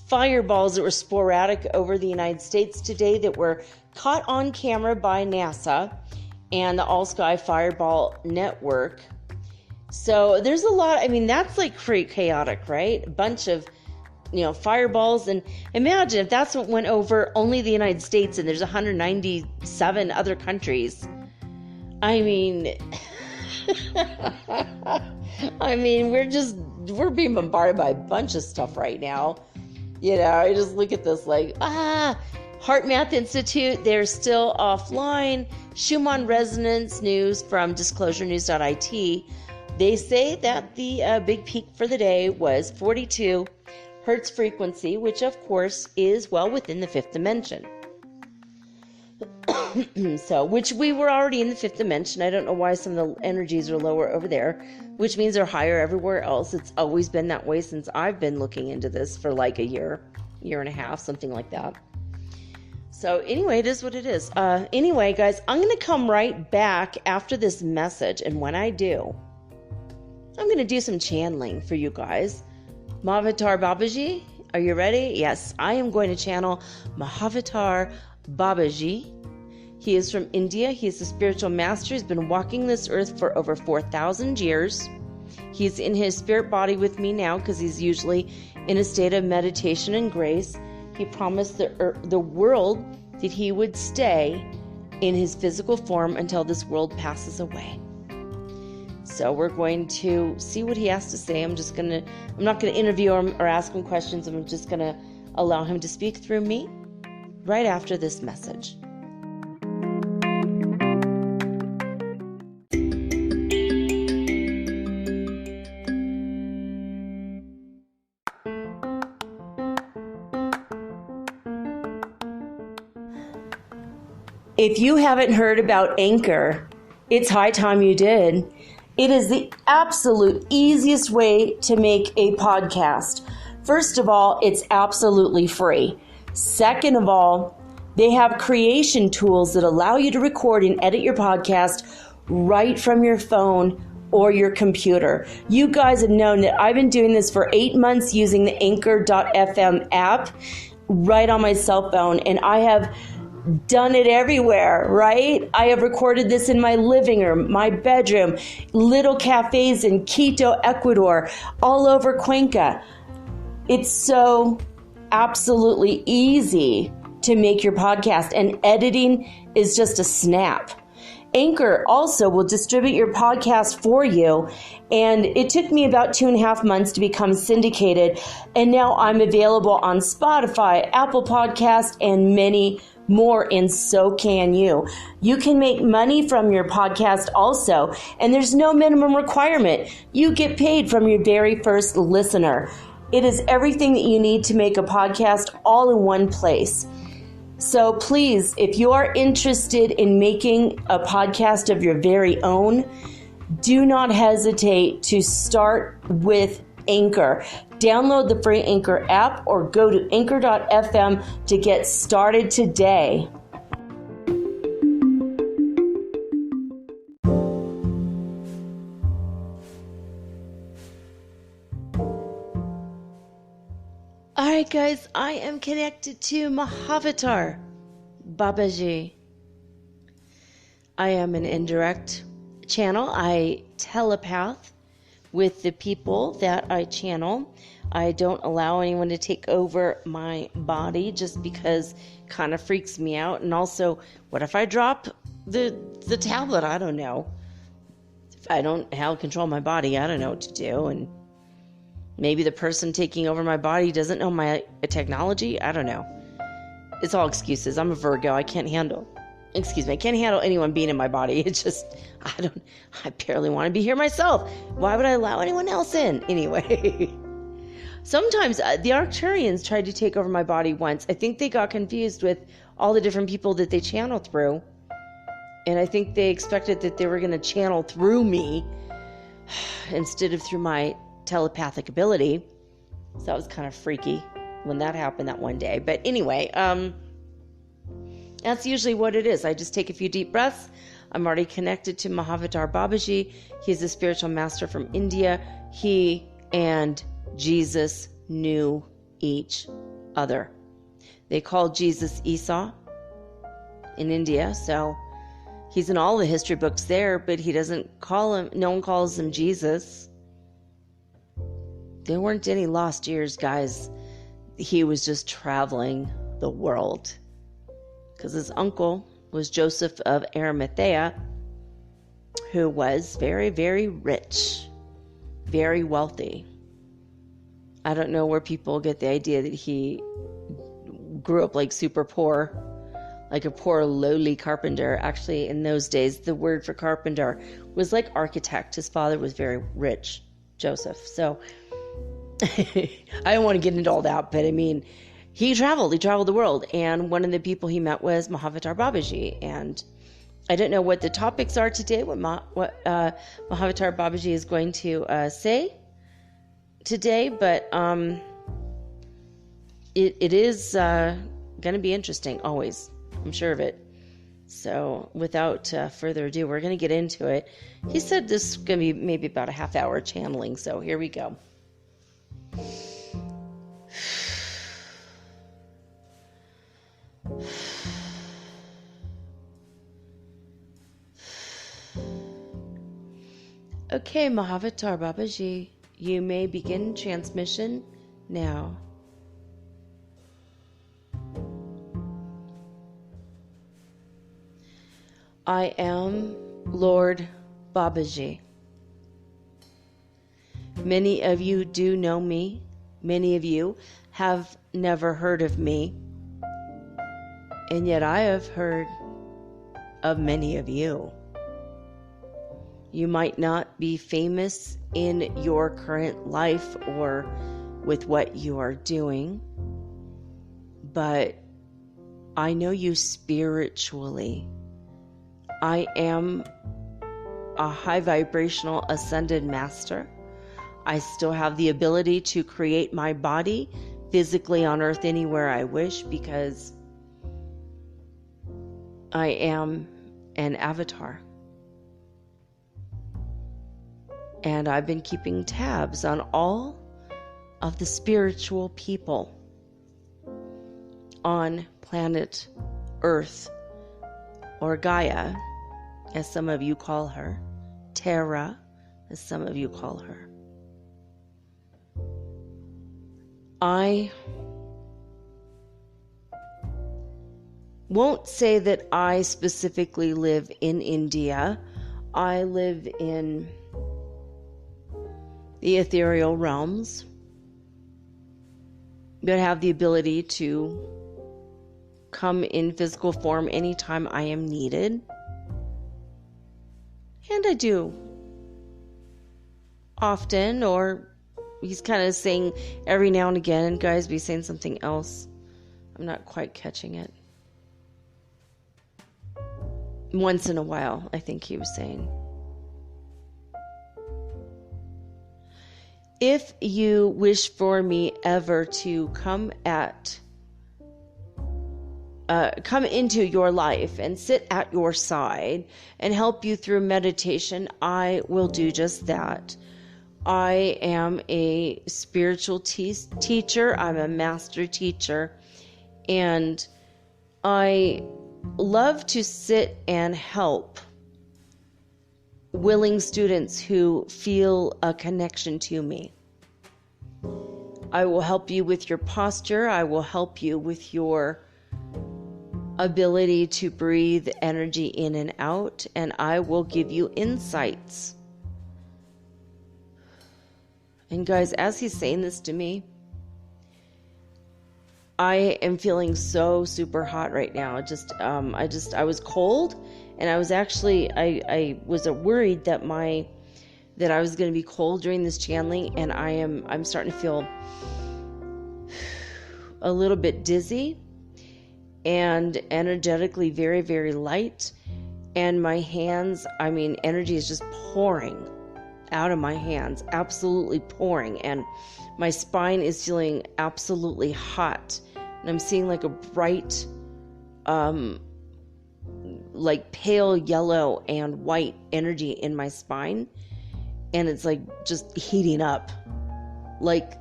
fireballs that were sporadic over the United States today that were caught on camera by NASA and the All Sky Fireball Network. So there's a lot, I mean, that's like pretty chaotic, right? A bunch of fireballs. And imagine if that's what went over only the United States and there's 197 other countries. I mean, we're being bombarded by a bunch of stuff right now. I just look at this like, Heart Math Institute, they're still offline. Schumann resonance news from disclosurenews.it. They say that the big peak for the day was 42 Hertz frequency, which of course is well within the fifth dimension. So, which we were already in the fifth dimension. I don't know why some of the energies are lower over there, which means they're higher everywhere else. It's always been that way since I've been looking into this for like a year and a half, something like that. So anyway, it is what it is. Anyway, guys, I'm going to come right back after this message. And when I do, I'm going to do some channeling for you guys. Mahavatar Babaji, are you ready? Yes, I am going to channel Mahavatar Babaji. He is from India. He is a spiritual master. He's been walking this earth for over 4,000 years. He's in his spirit body with me now because he's usually in a state of meditation and grace. He promised the world that he would stay in his physical form until this world passes away. So we're going to see what he has to say. I'm not going to interview him or ask him questions. I'm just going to allow him to speak through me right after this message. If you haven't heard about Anchor, it's high time you did. It is the absolute easiest way to make a podcast. First of all, it's absolutely free. Second of all, they have creation tools that allow you to record and edit your podcast right from your phone or your computer. You guys have known that I've been doing this for 8 months using the Anchor.fm app right on my cell phone, and I have done it everywhere, right? I have recorded this in my living room, my bedroom, little cafes in Quito, Ecuador, all over Cuenca. It's so absolutely easy to make your podcast, and editing is just a snap. Anchor also will distribute your podcast for you, and it took me about 2.5 months to become syndicated, and now I'm available on Spotify, Apple Podcast, and many more, and so can you. You can make money from your podcast also, and there's no minimum requirement. You get paid from your very first listener. It is everything that you need to make a podcast all in one place. So please, if you are interested in making a podcast of your very own, do not hesitate to start with Anchor. Download the free Anchor app or go to anchor.fm to get started today. All right, guys, I am connected to Mahavatar, Babaji. I am an indirect channel. I telepath with the people that I channel. I don't allow anyone to take over my body just because it kind of freaks me out. And also, what if I drop the tablet? I don't know. If I don't have control of my body, I don't know what to do. And maybe the person taking over my body doesn't know my technology. I don't know. It's all excuses. I'm a Virgo. I can't handle anyone being in my body. It's just, I barely want to be here myself. Why would I allow anyone else in? Anyway, sometimes the Arcturians tried to take over my body once. I think they got confused with all the different people that they channel through. And I think they expected that they were going to channel through me instead of through my telepathic ability. So that was kind of freaky when that happened that one day. But anyway, that's usually what it is. I just take a few deep breaths. I'm already connected to Mahavatar Babaji. He's a spiritual master from India. He and Jesus knew each other. They called Jesus Esau in India, so he's in all the history books there, but no one calls him Jesus. There weren't any lost years, guys. He was just traveling the world. Because his uncle was Joseph of Arimathea, who was very, very rich, very wealthy. I don't know where people get the idea that he grew up like super poor, like a poor lowly carpenter. Actually, in those days, the word for carpenter was like architect. His father was very rich, Joseph. So I don't want to get into all that, but I mean, he traveled the world, and one of the people he met was Mahavatar Babaji. And I don't know what the topics are today, what Mahavatar Babaji is going to say today, but it is going to be interesting, always. I'm sure of it. So without further ado, we're going to get into it. He said this is going to be maybe about a half hour channeling, so here we go. Okay, Mahavatar Babaji, you may begin transmission now. I am Lord Babaji. Many of you do know me. Many of you have never heard of me. And yet I have heard of many of you. You might not be famous in your current life or with what you are doing, but I know you spiritually. I am a high vibrational ascended master. I still have the ability to create my body physically on earth anywhere I wish because I am an avatar. And I've been keeping tabs on all of the spiritual people on planet Earth, or Gaia, as some of you call her, Terra, as some of you call her. I won't say that I specifically live in India. I live in the ethereal realms, but have the ability to come in physical form anytime I am needed. And I do often, or he's kind of saying every now and again, and guys be saying something else. I'm not quite catching it. Once in a while, I think he was saying. If you wish for me ever to come into your life and sit at your side and help you through meditation, I will do just that. I am a spiritual teacher. I'm a master teacher. And I love to sit and help willing students who feel a connection to me. I will help you with your posture. I will help you with your ability to breathe energy in and out, and I will give you insights. And guys, as he's saying this to me, I am feeling so super hot right now. I was cold, and I was actually, I was worried that I was going to be cold during this channeling, and I'm starting to feel a little bit dizzy and energetically very, very light. And my hands, energy is just pouring out of my hands, absolutely pouring. And my spine is feeling absolutely hot. And I'm seeing like a bright, like pale yellow and white energy in my spine. And it's like just heating up like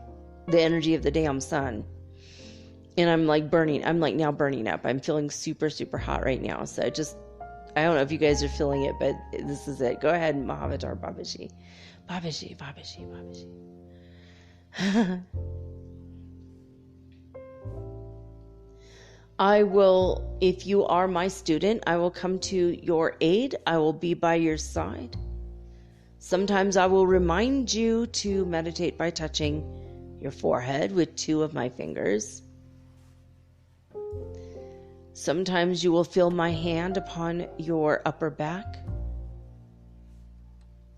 the energy of the damn sun. And I'm like now burning up. I'm feeling super, super hot right now. So I don't know if you guys are feeling it, but this is it. Go ahead, Mahavatar, Babaji. Babaji, Babaji, Babaji. I will, if you are my student, I will come to your aid. I will be by your side. Sometimes I will remind you to meditate by touching your forehead with 2 of my fingers. Sometimes you will feel my hand upon your upper back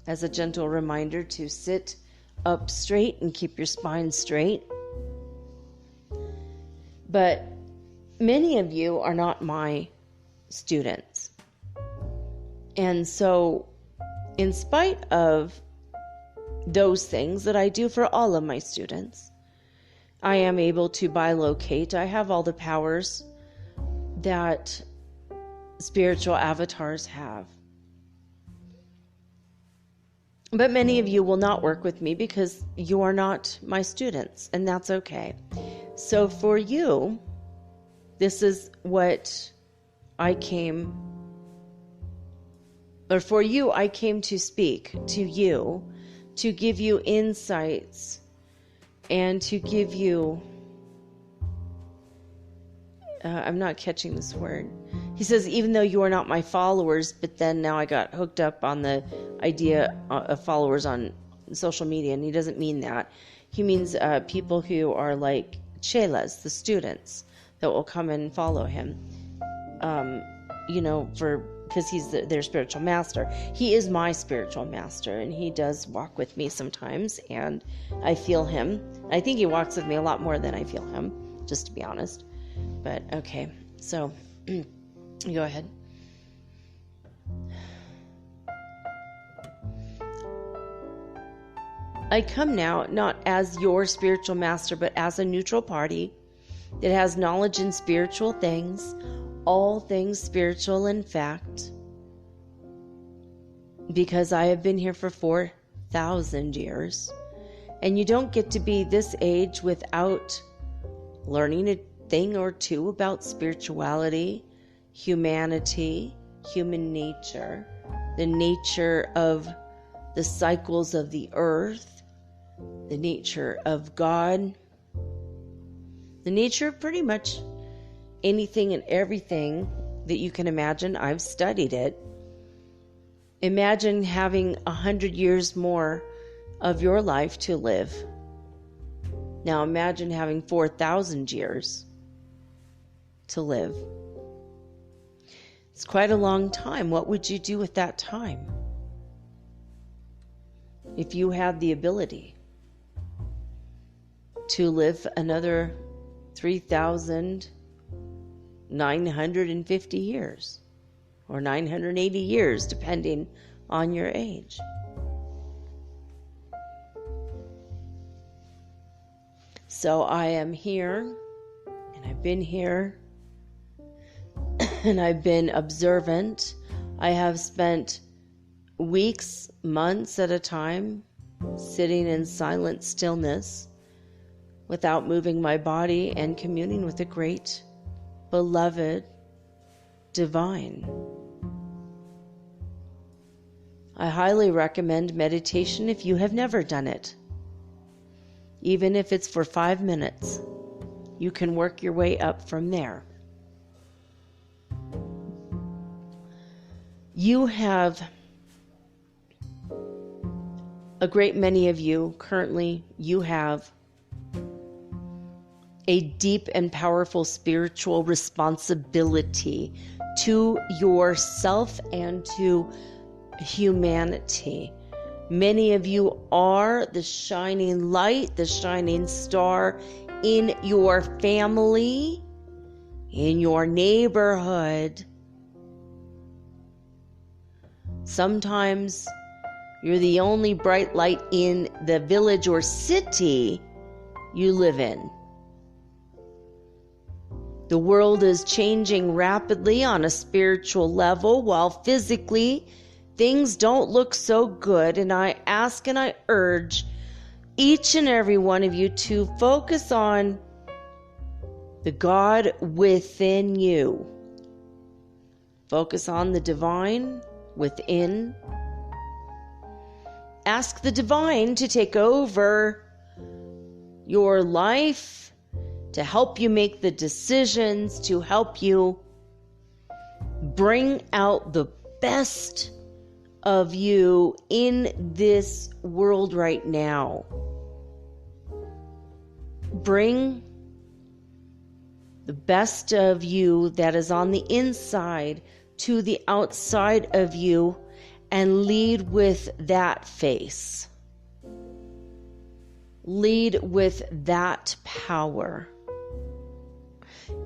as a gentle reminder to sit up straight and keep your spine straight. But many of you are not my students. And so, in spite of those things that I do for all of my students, I am able to bilocate. I have all the powers that spiritual avatars have. But many of you will not work with me because you are not my students, and that's okay. So for you, this is what I came to speak to you, to give you insights, and to give you, I'm not catching this word. He says, even though you are not my followers, but then now I got hooked up on the idea of followers on social media, and he doesn't mean that. He means people who are like chelas, the students that will come and follow him, because he's their spiritual master. He is my spiritual master, and he does walk with me sometimes, and I feel him. I think he walks with me a lot more than I feel him, just to be honest. But okay, so go ahead. I come now not as your spiritual master, but as a neutral party that has knowledge in spiritual things, all things spiritual in fact, because I have been here for 4,000 years. And you don't get to be this age without learning a thing or two about spirituality, humanity, human nature, the nature of the cycles of the earth, the nature of God, the nature of pretty much anything and everything that you can imagine. I've studied it. Imagine having 100 years more of your life to live. Now imagine having 4,000 years to live. It's quite a long time. What would you do with that time? If you had the ability to live another 3,950 years or 980 years, depending on your age. So I am here, and I've been here, and I've been observant. I have spent weeks, months at a time, sitting in silent stillness without moving my body and communing with the great, beloved, divine. I highly recommend meditation if you have never done it. Even if it's for 5 minutes, you can work your way up from there. You have, a great many of you currently, you have a deep and powerful spiritual responsibility to yourself and to humanity. Many of you are the shining light, the shining star in your family, in your neighborhood. Sometimes you're the only bright light in the village or city you live in. The world is changing rapidly on a spiritual level, while physically things don't look so good, and I ask and I urge each and every one of you to focus on the God within you. Focus on the divine within. Ask the divine to take over your life, to help you make the decisions, to help you bring out the best of you in this world right now. Bring the best of you that is on the inside to the outside of you and lead with that face. Lead with that power.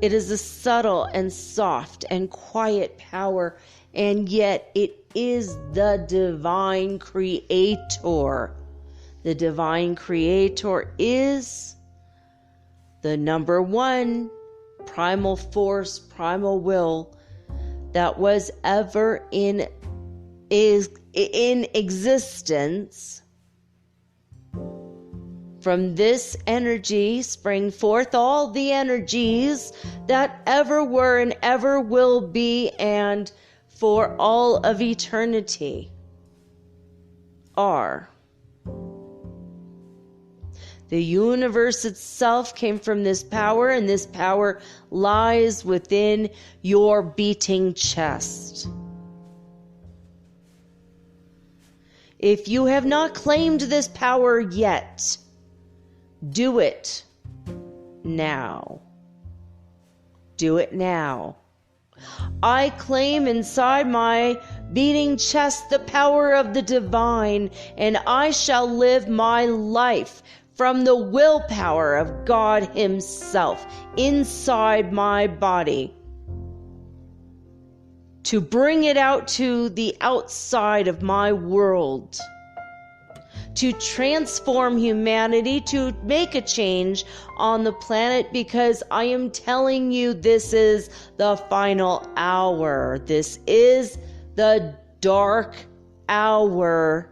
It is a subtle and soft and quiet power, and yet it is the divine creator. The divine creator is the number one primal force, primal will that was ever in existence. From this energy spring forth all the energies that ever were and ever will be, and for all of eternity are. The universe itself came from this power, and this power lies within your beating chest. If you have not claimed this power yet, do it now. Do it now. I claim inside my beating chest the power of the divine, and I shall live my life from the willpower of God Himself inside my body, to bring it out to the outside of my world, to transform humanity, to make a change on the planet, because I am telling you, this is the final hour. This is the dark hour.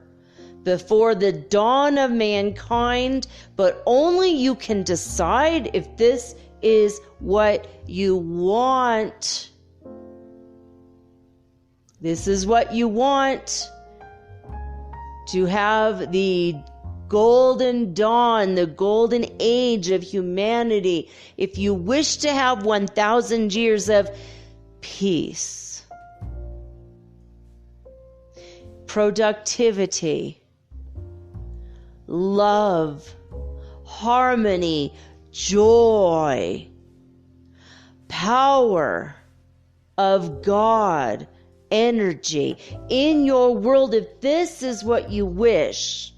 before the dawn of mankind, but only you can decide if this is what you want. This is what you want, to have the golden dawn, the golden age of humanity. If you wish to have 1,000 years of peace, productivity, love, harmony, joy, power of God, energy in your world, if this is what you wish,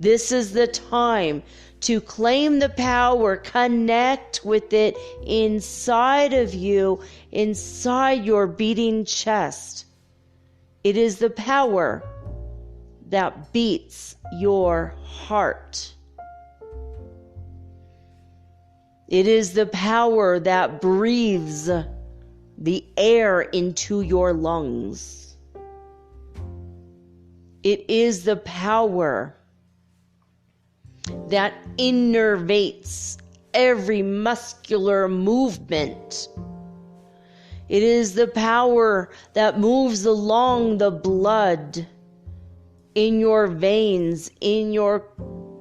this is the time to claim the power, connect with it inside of you, inside your beating chest. It is the power that beats your heart. It is the power that breathes the air into your lungs. It is the power that innervates every muscular movement. It is the power that moves along the blood in your veins, in your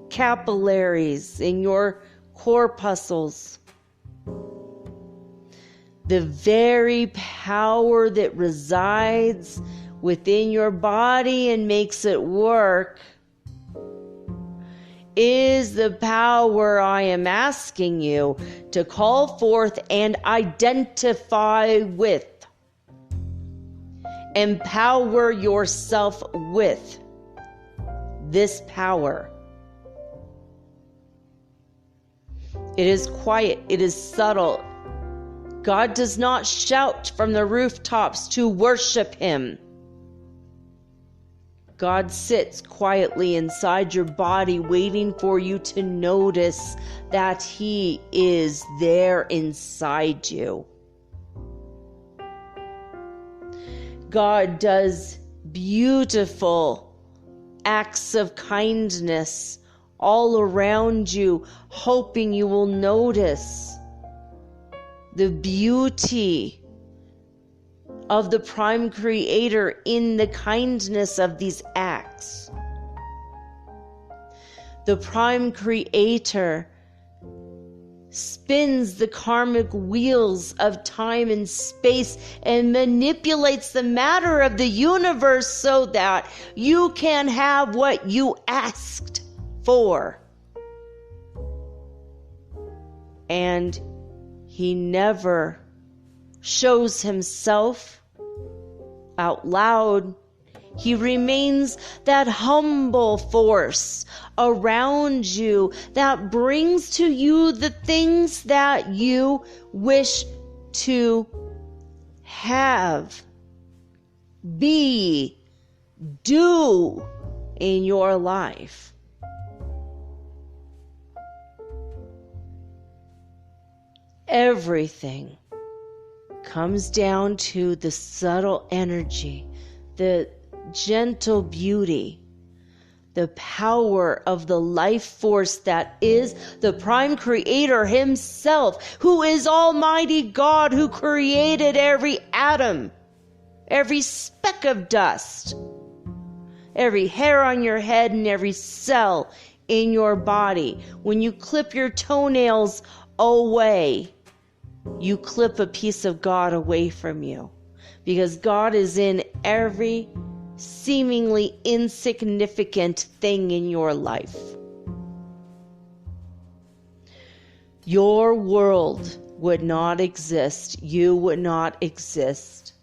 capillaries, in your corpuscles. The very power that resides within your body and makes it work is the power I am asking you to call forth and identify with. Empower yourself with this power. It is quiet. It is subtle. God does not shout from the rooftops to worship Him. God sits quietly inside your body, waiting for you to notice that He is there inside you. God does beautiful acts of kindness all around you, hoping you will notice the beauty of the Prime Creator in the kindness of these acts. The Prime Creator spins the karmic wheels of time and space and manipulates the matter of the universe so that you can have what you asked for. And He never shows Himself out loud. He remains that humble force around you that brings to you the things that you wish to have, be, do in your life. Everything comes down to the subtle energy, the gentle beauty, the power of the life force that is the Prime Creator Himself, who is Almighty God, who created every atom, every speck of dust, every hair on your head, and every cell in your body. When you clip your toenails away, you clip a piece of God away from you, because God is in every seemingly insignificant thing in your life. Your world would not exist, you would not exist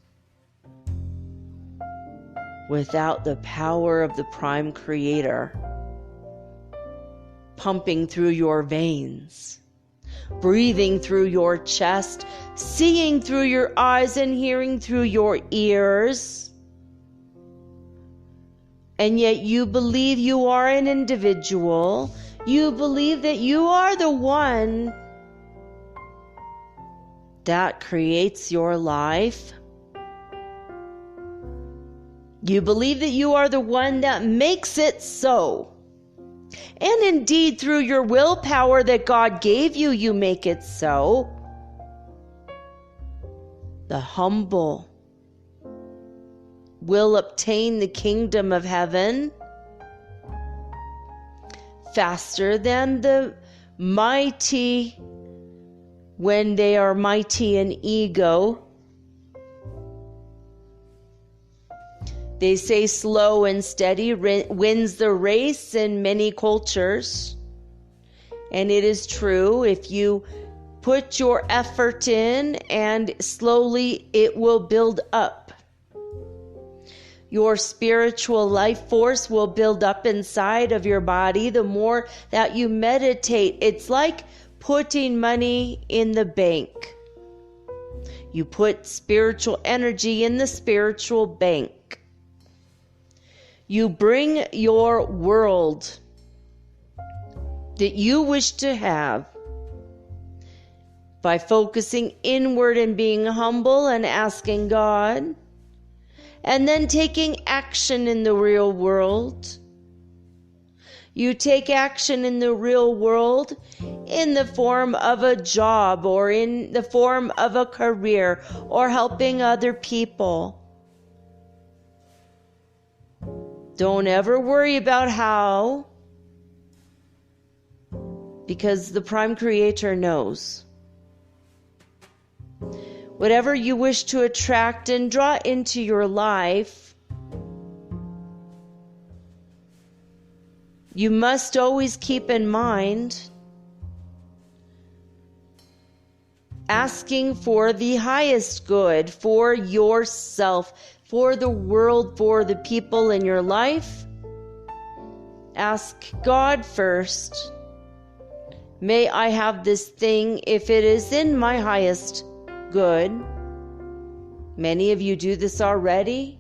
without the power of the Prime Creator pumping through your veins, breathing through your chest, seeing through your eyes and hearing through your ears. And yet you believe you are an individual. You believe that you are the one that creates your life. You believe that you are the one that makes it so. And indeed, through your willpower that God gave you, you make it so. The humble will obtain the kingdom of heaven faster than the mighty when they are mighty in ego. They say slow and steady wins the race in many cultures. And it is true, if you put your effort in, and slowly it will build up. Your spiritual life force will build up inside of your body the more that you meditate. It's like putting money in the bank. You put spiritual energy in the spiritual bank. You bring your world that you wish to have by focusing inward and being humble and asking God, and then taking action in the real world. You take action in the real world in the form of a job, or in the form of a career, or helping other people. Don't ever worry about how, because the Prime Creator knows. Whatever you wish to attract and draw into your life, you must always keep in mind asking for the highest good for yourself, for the world, for the people in your life. Ask God first, may I have this thing if it is in my highest good. Many of you do this already.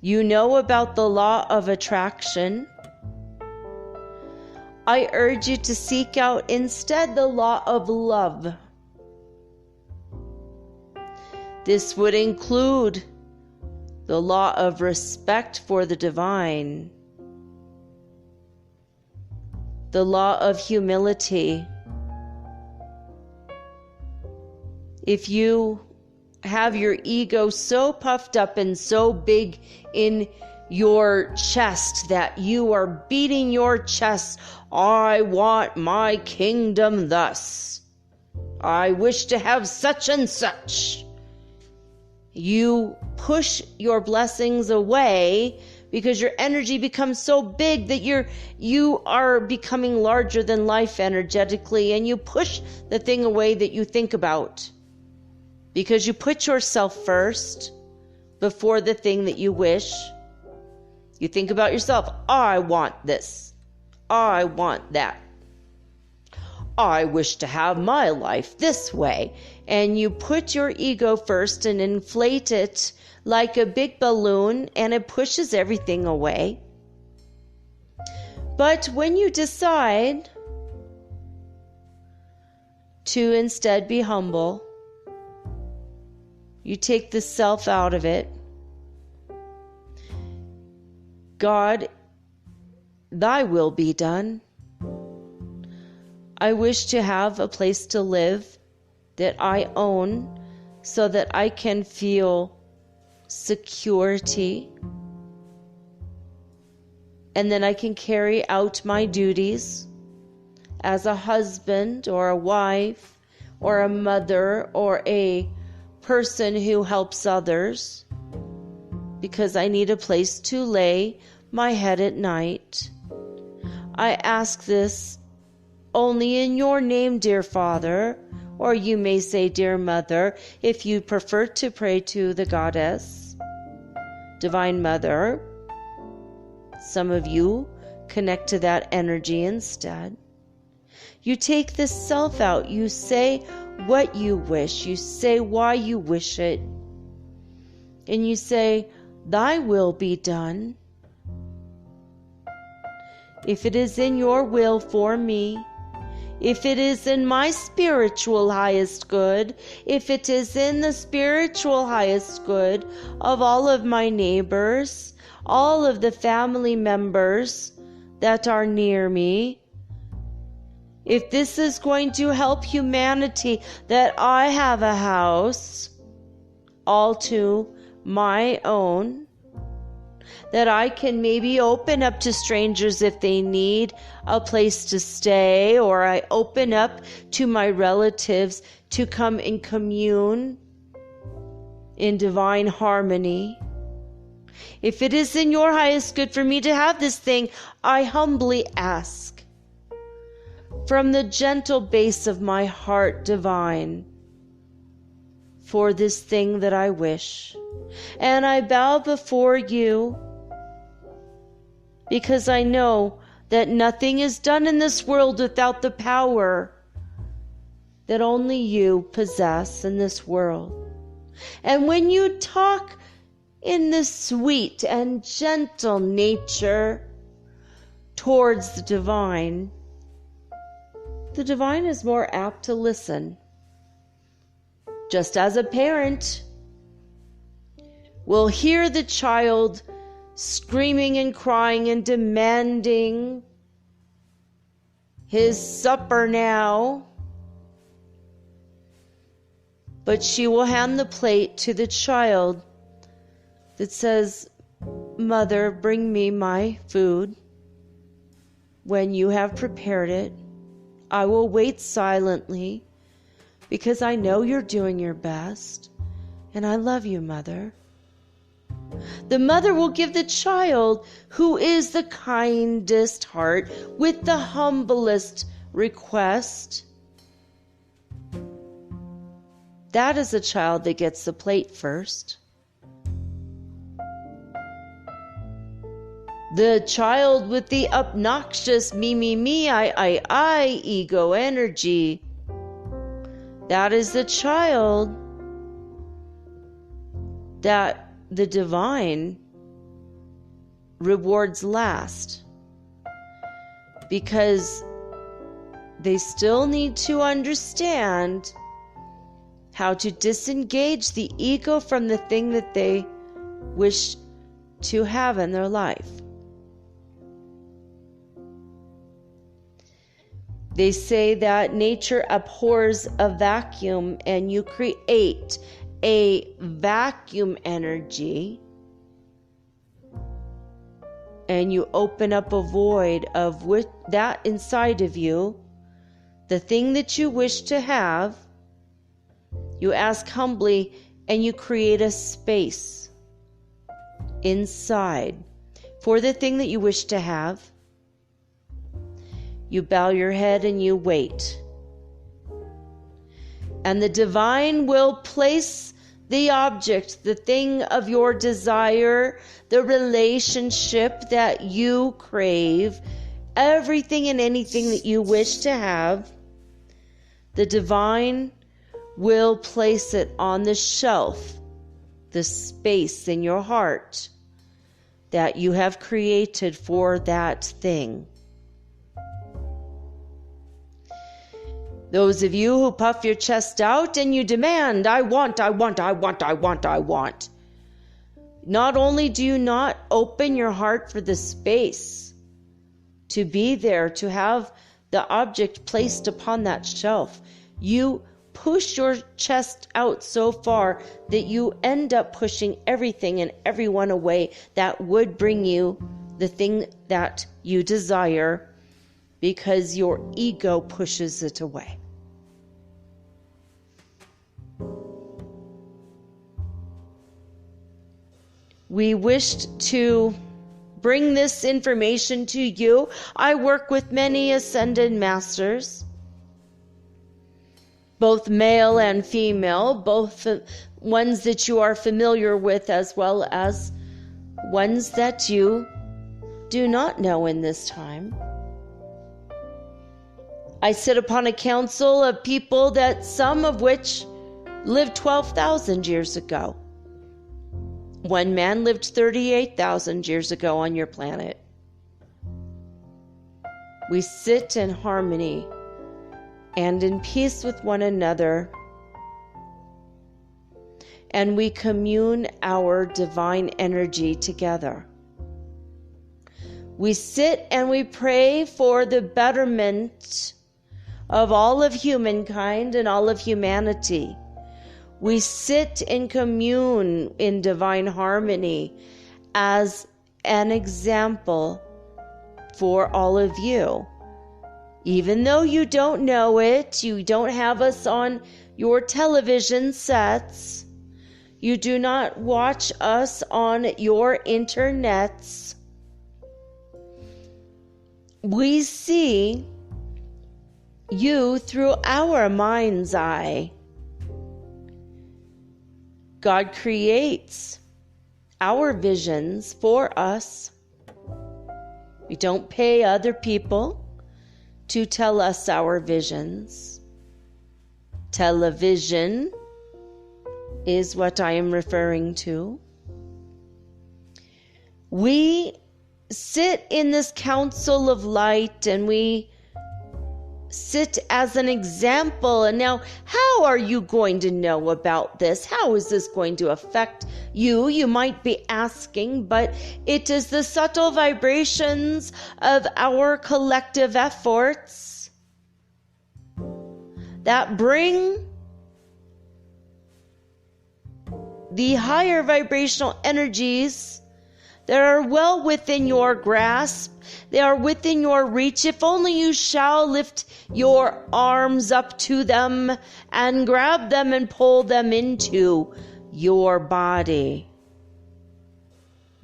You know about the law of attraction. I urge you to seek out instead the law of love. This would include the law of respect for the divine, the law of humility. If you have your ego so puffed up and so big in your chest that you are beating your chest, I want my kingdom thus, I wish to have such and such, you push your blessings away because your energy becomes so big that you are becoming larger than life energetically, and you push the thing away that you think about because you put yourself first before the thing that you wish. You think about yourself. I want this. I want that. I wish to have my life this way. And you put your ego first and inflate it like a big balloon, and it pushes everything away. But when you decide to instead be humble, you take the self out of it. God, thy will be done. I wish to have a place to live that I own so that I can feel security, and then I can carry out my duties as a husband or a wife or a mother or a person who helps others, because I need a place to lay my head at night. I ask this only in your name, dear Father, or you may say, dear Mother, if you prefer to pray to the Goddess, Divine Mother. Some of you connect to that energy instead. You take the self out. You say what you wish. You say why you wish it. And you say, thy will be done. If it is in your will for me, if it is in my spiritual highest good, if it is in the spiritual highest good of all of my neighbors, all of the family members that are near me, if this is going to help humanity, that I have a house all to my own, that I can maybe open up to strangers if they need a place to stay, or I open up to my relatives to come and commune in divine harmony. If it is in your highest good for me to have this thing, I humbly ask from the gentle base of my heart divine for this thing that I wish. And I bow before you, because I know that nothing is done in this world without the power that only you possess in this world. And when you talk in this sweet and gentle nature towards the divine is more apt to listen. Just as a parent will hear the child screaming and crying and demanding his supper now, but she will hand the plate to the child that says, "Mother, bring me my food. When you have prepared it, I will wait silently, because I know you're doing your best, and I love you, Mother." The mother will give the child, who is the kindest heart, with the humblest request. That is the child that gets the plate first. The child with the obnoxious me, I, ego energy, that is the child that the divine rewards last, because they still need to understand how to disengage the ego from the thing that they wish to have in their life. They say that nature abhors a vacuum, and you create a vacuum energy, and you open up a void of that inside of you, the thing that you wish to have. You ask humbly, and you create a space inside for the thing that you wish to have. You bow your head and you wait. And the divine will place the object, the thing of your desire, the relationship that you crave, everything and anything that you wish to have. The divine will place it on the shelf, the space in your heart that you have created for that thing. Those of you who puff your chest out and you demand, I want. Not only do you not open your heart for the space to be there, to have the object placed upon that shelf, you push your chest out so far that you end up pushing everything and everyone away that would bring you the thing that you desire, because your ego pushes it away. We wished to bring this information to you. I work with many ascended masters, both male and female, both ones that you are familiar with as well as ones that you do not know in this time. I sit upon a council of people that some of which lived 12,000 years ago. One man lived 38,000 years ago on your planet. We sit in harmony and in peace with one another, and we commune our divine energy together. We sit and we pray for the betterment of all of humankind and all of humanity. We sit and commune in divine harmony as an example for all of you. Even though you don't know it, you don't have us on your television sets, you do not watch us on your internets, we see you through our mind's eye. God creates our visions for us. We don't pay other people to tell us our visions. Television is what I am referring to. We sit in this council of light and we sit as an example. And now, how are you going to know about this? How is this going to affect you? You might be asking, but it is the subtle vibrations of our collective efforts that bring the higher vibrational energies that are well within your grasp. They are within your reach. If only you shall lift your arms up to them and grab them and pull them into your body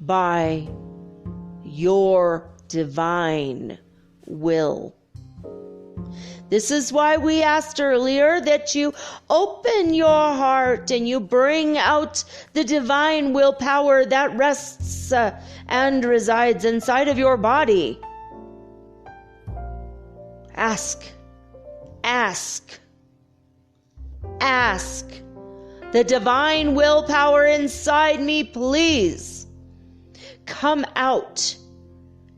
by your divine will. This is why we asked earlier that you open your heart and you bring out the divine willpower that rests and resides inside of your body. Ask, ask, ask. The divine willpower inside me, please come out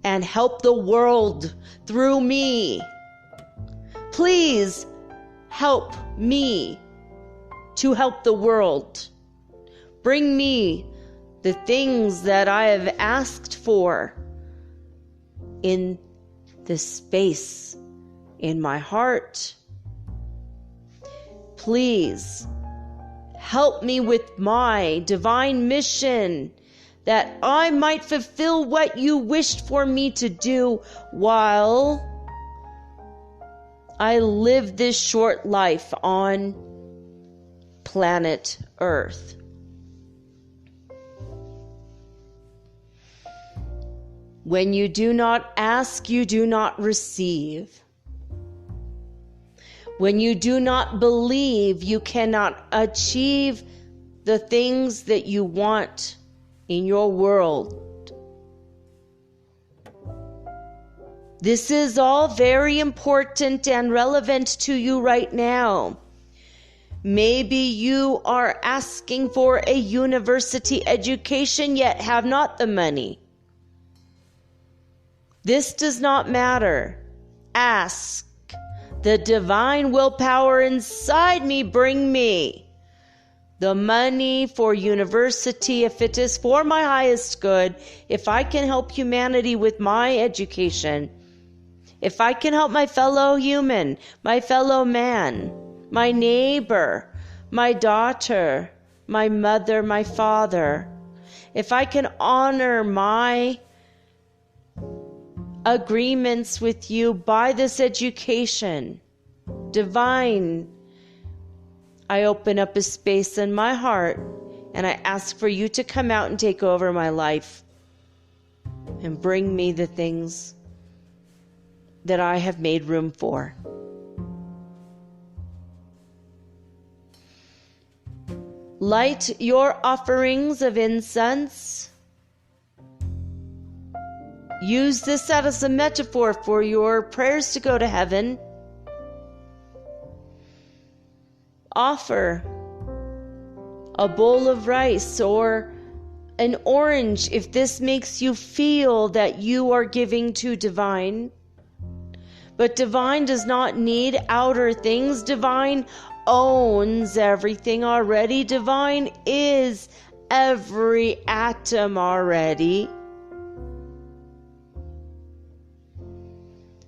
and help the world through me. Please help me to help the world. Bring me the things that I have asked for in this space in my heart. Please help me with my divine mission that I might fulfill what you wished for me to do while I live this short life on planet Earth. When you do not ask, you do not receive. When you do not believe, you cannot achieve the things that you want in your world. This is all very important and relevant to you right now. Maybe you are asking for a university education yet have not the money. This does not matter. Ask. The divine willpower inside me bring me the money for university if it is for my highest good, if I can help humanity with my education. If I can help my fellow human, my fellow man, my neighbor, my daughter, my mother, my father, if I can honor my agreements with you by this education, divine, I open up a space in my heart and I ask for you to come out and take over my life and bring me the things that I have made room for. Light your offerings of incense. Use this as a metaphor for your prayers to go to heaven. Offer a bowl of rice or an orange if this makes you feel that you are giving to divine. But divine does not need outer things. Divine owns everything already. Divine is every atom already.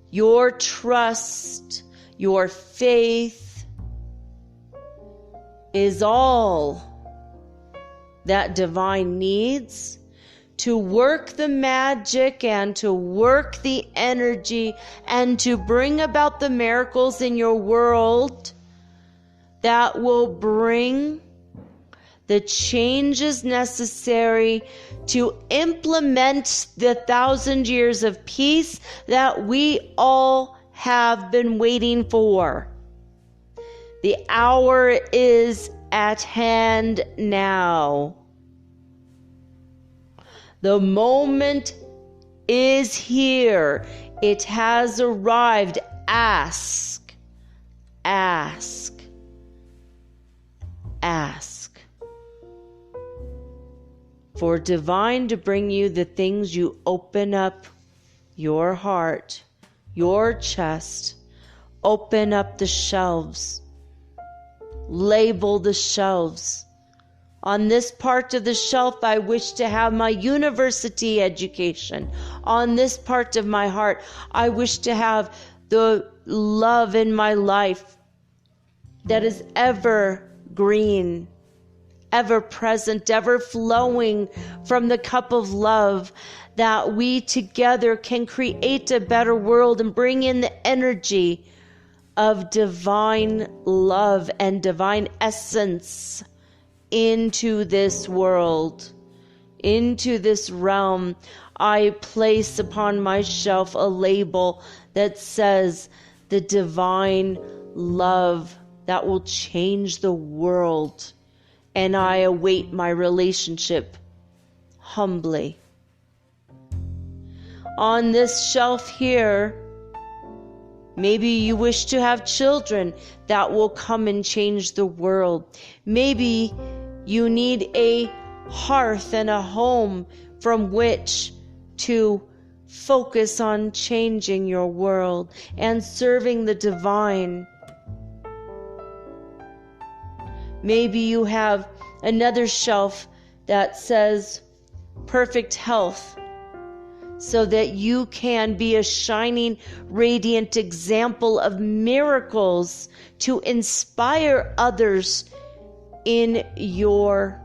Your trust, your faith is all that divine needs to work the magic and to work the energy and to bring about the miracles in your world that will bring the changes necessary to implement the 1,000 years of peace that we all have been waiting for. The hour is at hand now. The moment is here. It has arrived. Ask, ask, ask for divine to bring you the things you open up your heart, your chest, open up the shelves, label the shelves. On this part of the shelf, I wish to have my university education. On this part of my heart, I wish to have the love in my life that is ever green, ever present, ever flowing from the cup of love, that we together can create a better world and bring in the energy of divine love and divine essence into this world, into this realm. I place upon my shelf a label that says the divine love that will change the world. And I await my relationship humbly. On this shelf here, maybe you wish to have children that will come and change the world. Maybe you need a hearth and a home from which to focus on changing your world and serving the divine. Maybe you have another shelf that says perfect health, so that you can be a shining, radiant example of miracles to inspire others in your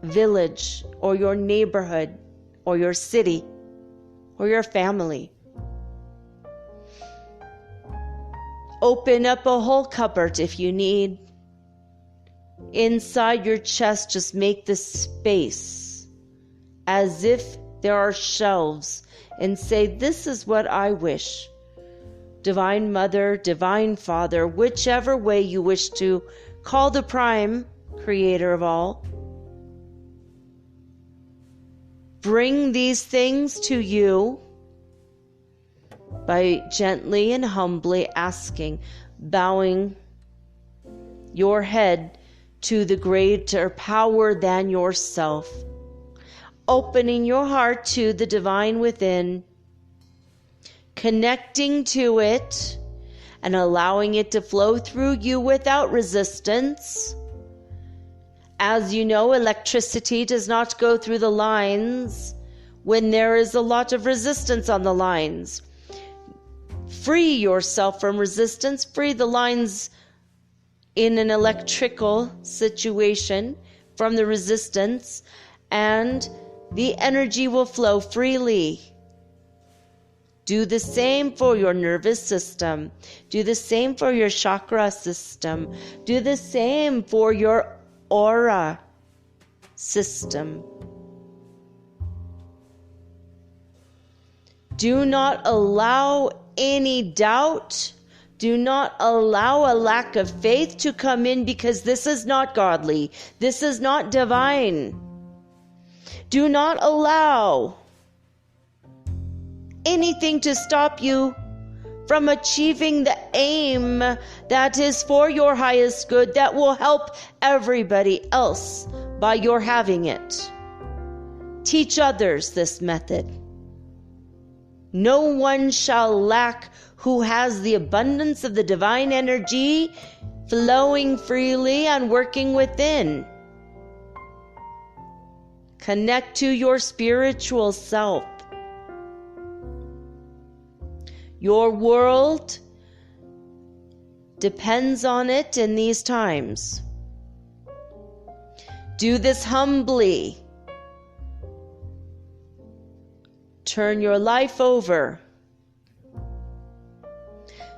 village or your neighborhood or your city or your family. Open up a whole cupboard if you need. Inside your chest, just make the space as if there are shelves, and say, this is what I wish. Divine Mother, Divine Father, whichever way you wish to call the Prime Creator of all, bring these things to you by gently and humbly asking, bowing your head to the greater power than yourself, opening your heart to the divine within, connecting to it and allowing it to flow through you without resistance. As you know, electricity does not go through the lines when there is a lot of resistance on the lines. Free yourself from resistance, free the lines in an electrical situation from the resistance, and the energy will flow freely. Do the same for your nervous system. Do the same for your chakra system. Do the same for your aura system. Do not allow any doubt. Do not allow a lack of faith to come in, because this is not godly. This is not divine. Do not allow anything to stop you from achieving the aim that is for your highest good, that will help everybody else by your having it. Teach others this method. No one shall lack who has the abundance of the divine energy flowing freely and working within. Connect to your spiritual self. Your world depends on it in these times. Do this humbly. Turn your life over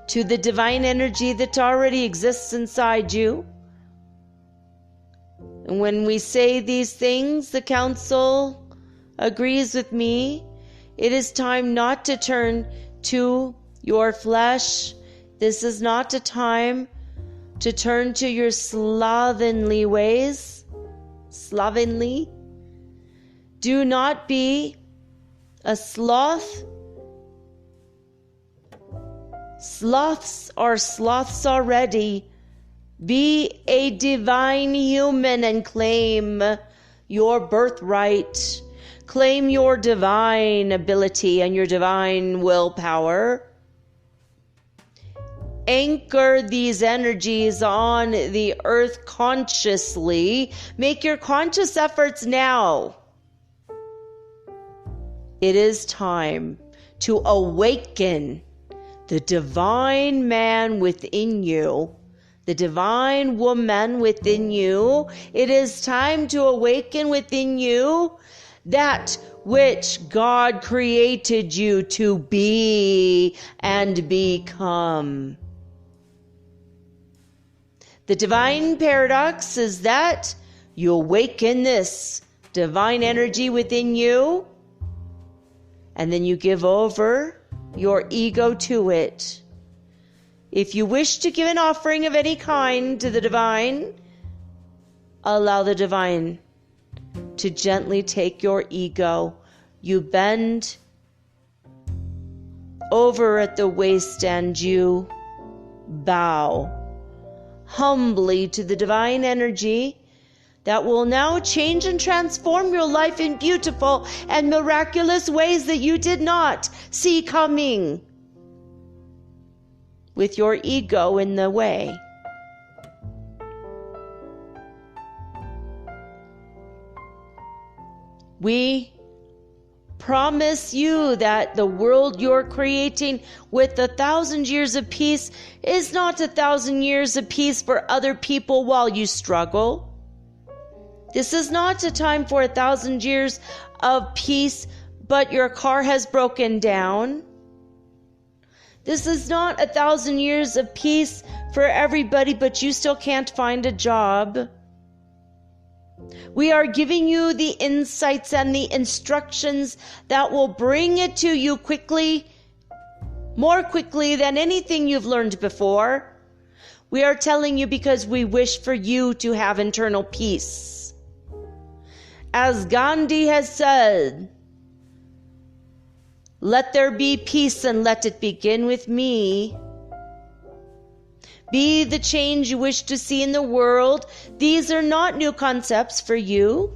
to the divine energy that already exists inside you. And when we say these things, the council agrees with me. It is time not to turn to your flesh. This is not a time to turn to your slovenly ways. Slovenly. Do not be a sloth. Sloths are sloths already. Be a divine human and claim your birthright. Claim your divine ability and your divine willpower. Anchor these energies on the earth consciously. Make your conscious efforts now. It is time to awaken the divine man within you, the divine woman within you. It is time to awaken within you that which God created you to be and become. The divine paradox is that you awaken this divine energy within you, and then you give over your ego to it. If you wish to give an offering of any kind to the divine, allow the divine to gently take your ego. You bend over at the waist and you bow humbly to the divine energy that will now change and transform your life in beautiful and miraculous ways that you did not see coming, with your ego in the way. We promise you that the world you're creating with 1,000 years of peace is not 1,000 years of peace for other people while you struggle. This is not a time for 1,000 years of peace, but your car has broken down. This is not 1,000 years of peace for everybody, but you still can't find a job. We are giving you the insights and the instructions that will bring it to you quickly, more quickly than anything you've learned before. We are telling you because we wish for you to have internal peace. As Gandhi has said, let there be peace and let it begin with me. Be the change you wish to see in the world. These are not new concepts for you.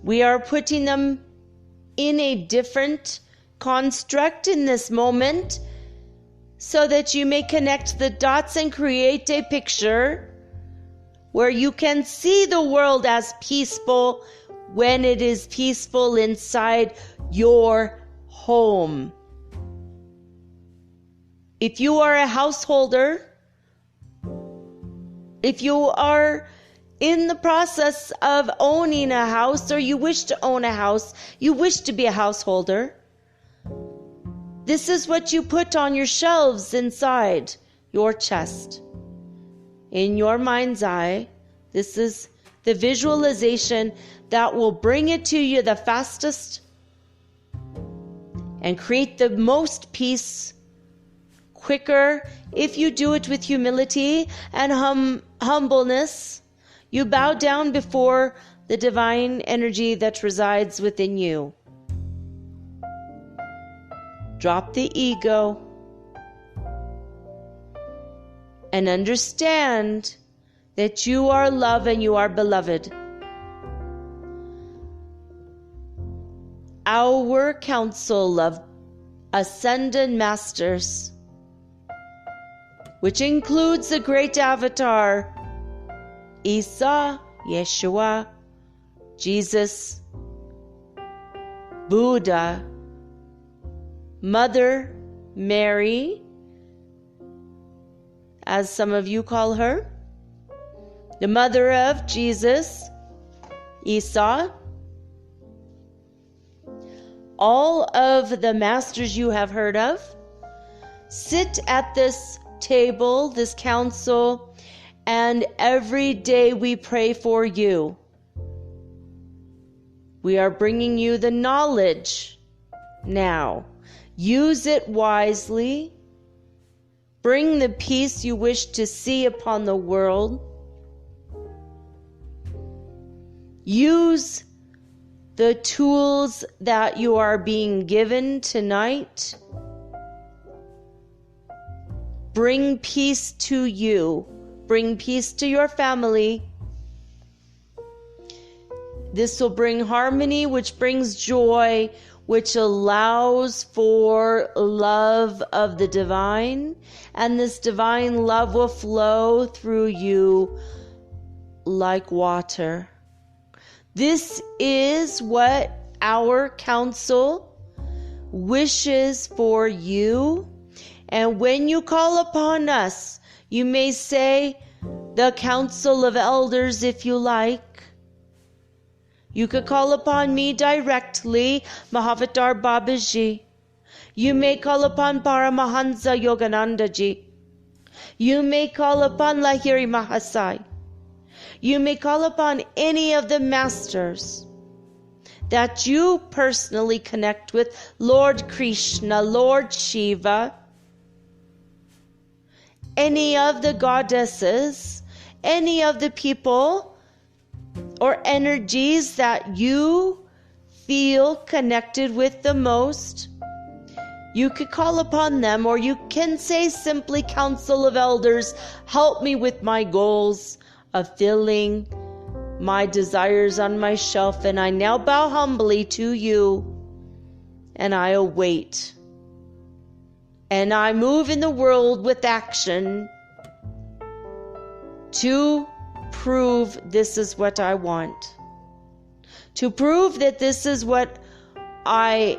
We are putting them in a different construct in this moment so that you may connect the dots and create a picture where you can see the world as peaceful when it is peaceful inside your home. If you are a householder, if you are in the process of owning a house, or you wish to own a house, you wish to be a householder, this is what you put on your shelves inside your chest. In your mind's eye, this is the visualization that will bring it to you the fastest and create the most peace quicker. If you do it with humility and humbleness, you bow down before the divine energy that resides within you. Drop the ego and understand that you are love and you are beloved. our council of ascended masters, which includes the great avatar, Isa, Yeshua, Jesus, Buddha, Mother Mary, as some of you call her, the mother of Jesus, Isa, all of the masters you have heard of, sit at this table, this council, and every day we pray for you. We are bringing you the knowledge now. Use it wisely. Bring the peace you wish to see upon the world. Use the tools that you are being given tonight. Bring peace to you. Bring peace to your family. This will bring harmony, which brings joy, which allows for love of the divine. And this divine love will flow through you like water. This is what our council wishes for you. And when you call upon us, you may say the council of elders if you like. You could call upon me directly, Mahavatar Babaji. You may call upon Paramahansa Yoganandaji. You may call upon Lahiri Mahasai. You may call upon any of the masters that you personally connect with, Lord Krishna, Lord Shiva, any of the goddesses, any of the people or energies that you feel connected with the most. You could call upon them, or you can say simply, Council of Elders, help me with my goals of filling my desires on my shelf, and I now bow humbly to you, and I await. And I move in the world with action to prove this is what I want. To prove that this is what I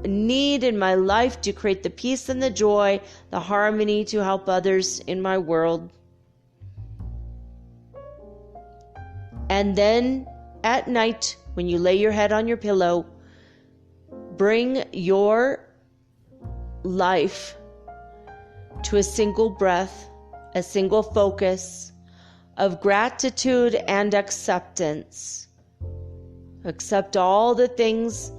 need in my life to create the peace and the joy, the harmony to help others in my world. And then at night, when you lay your head on your pillow, bring your life to a single breath, a single focus of gratitude and acceptance. Accept all the things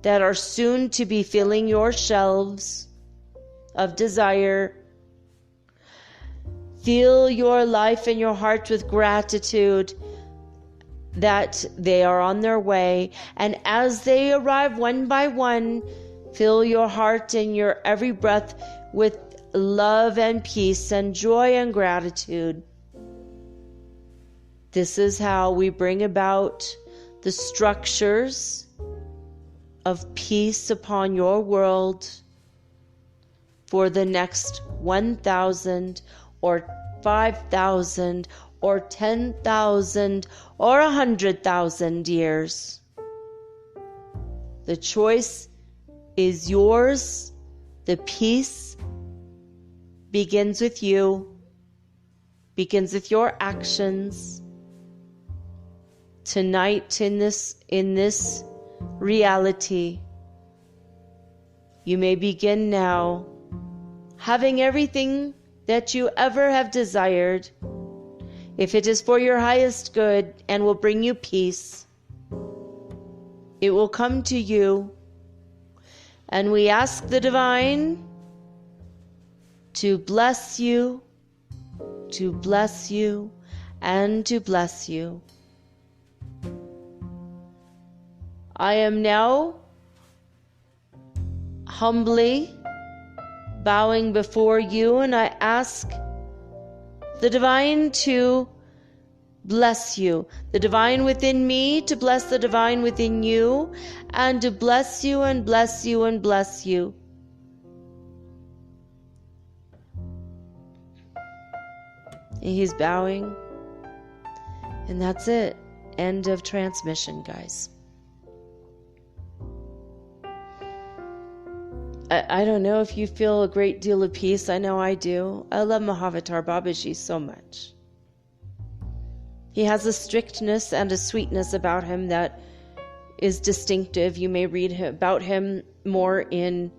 that are soon to be filling your shelves of desire. Fill your life and your heart with gratitude that they are on their way. And as they arrive one by one, fill your heart and your every breath with love and peace and joy and gratitude. This is how we bring about the structures of peace upon your world for the next 1,000 or 5,000 or 10,000 or 100,000 years. The choice is yours. The peace begins with you, begins with your actions. Tonight in this reality, you may begin now having everything that you ever have desired, if it is for your highest good and will bring you peace. It will come to you, and we ask the divine to bless you, to bless you, and to bless you. I am now humbly bowing before you, and I ask the divine to bless you. The divine within me to bless the divine within you, and to bless you and bless you and bless you. And he's bowing. And that's it. End of transmission, guys. I don't know if you feel a great deal of peace. I know I do. I love Mahavatar Babaji so much. He has a strictness and a sweetness about him that is distinctive. You may read about him more in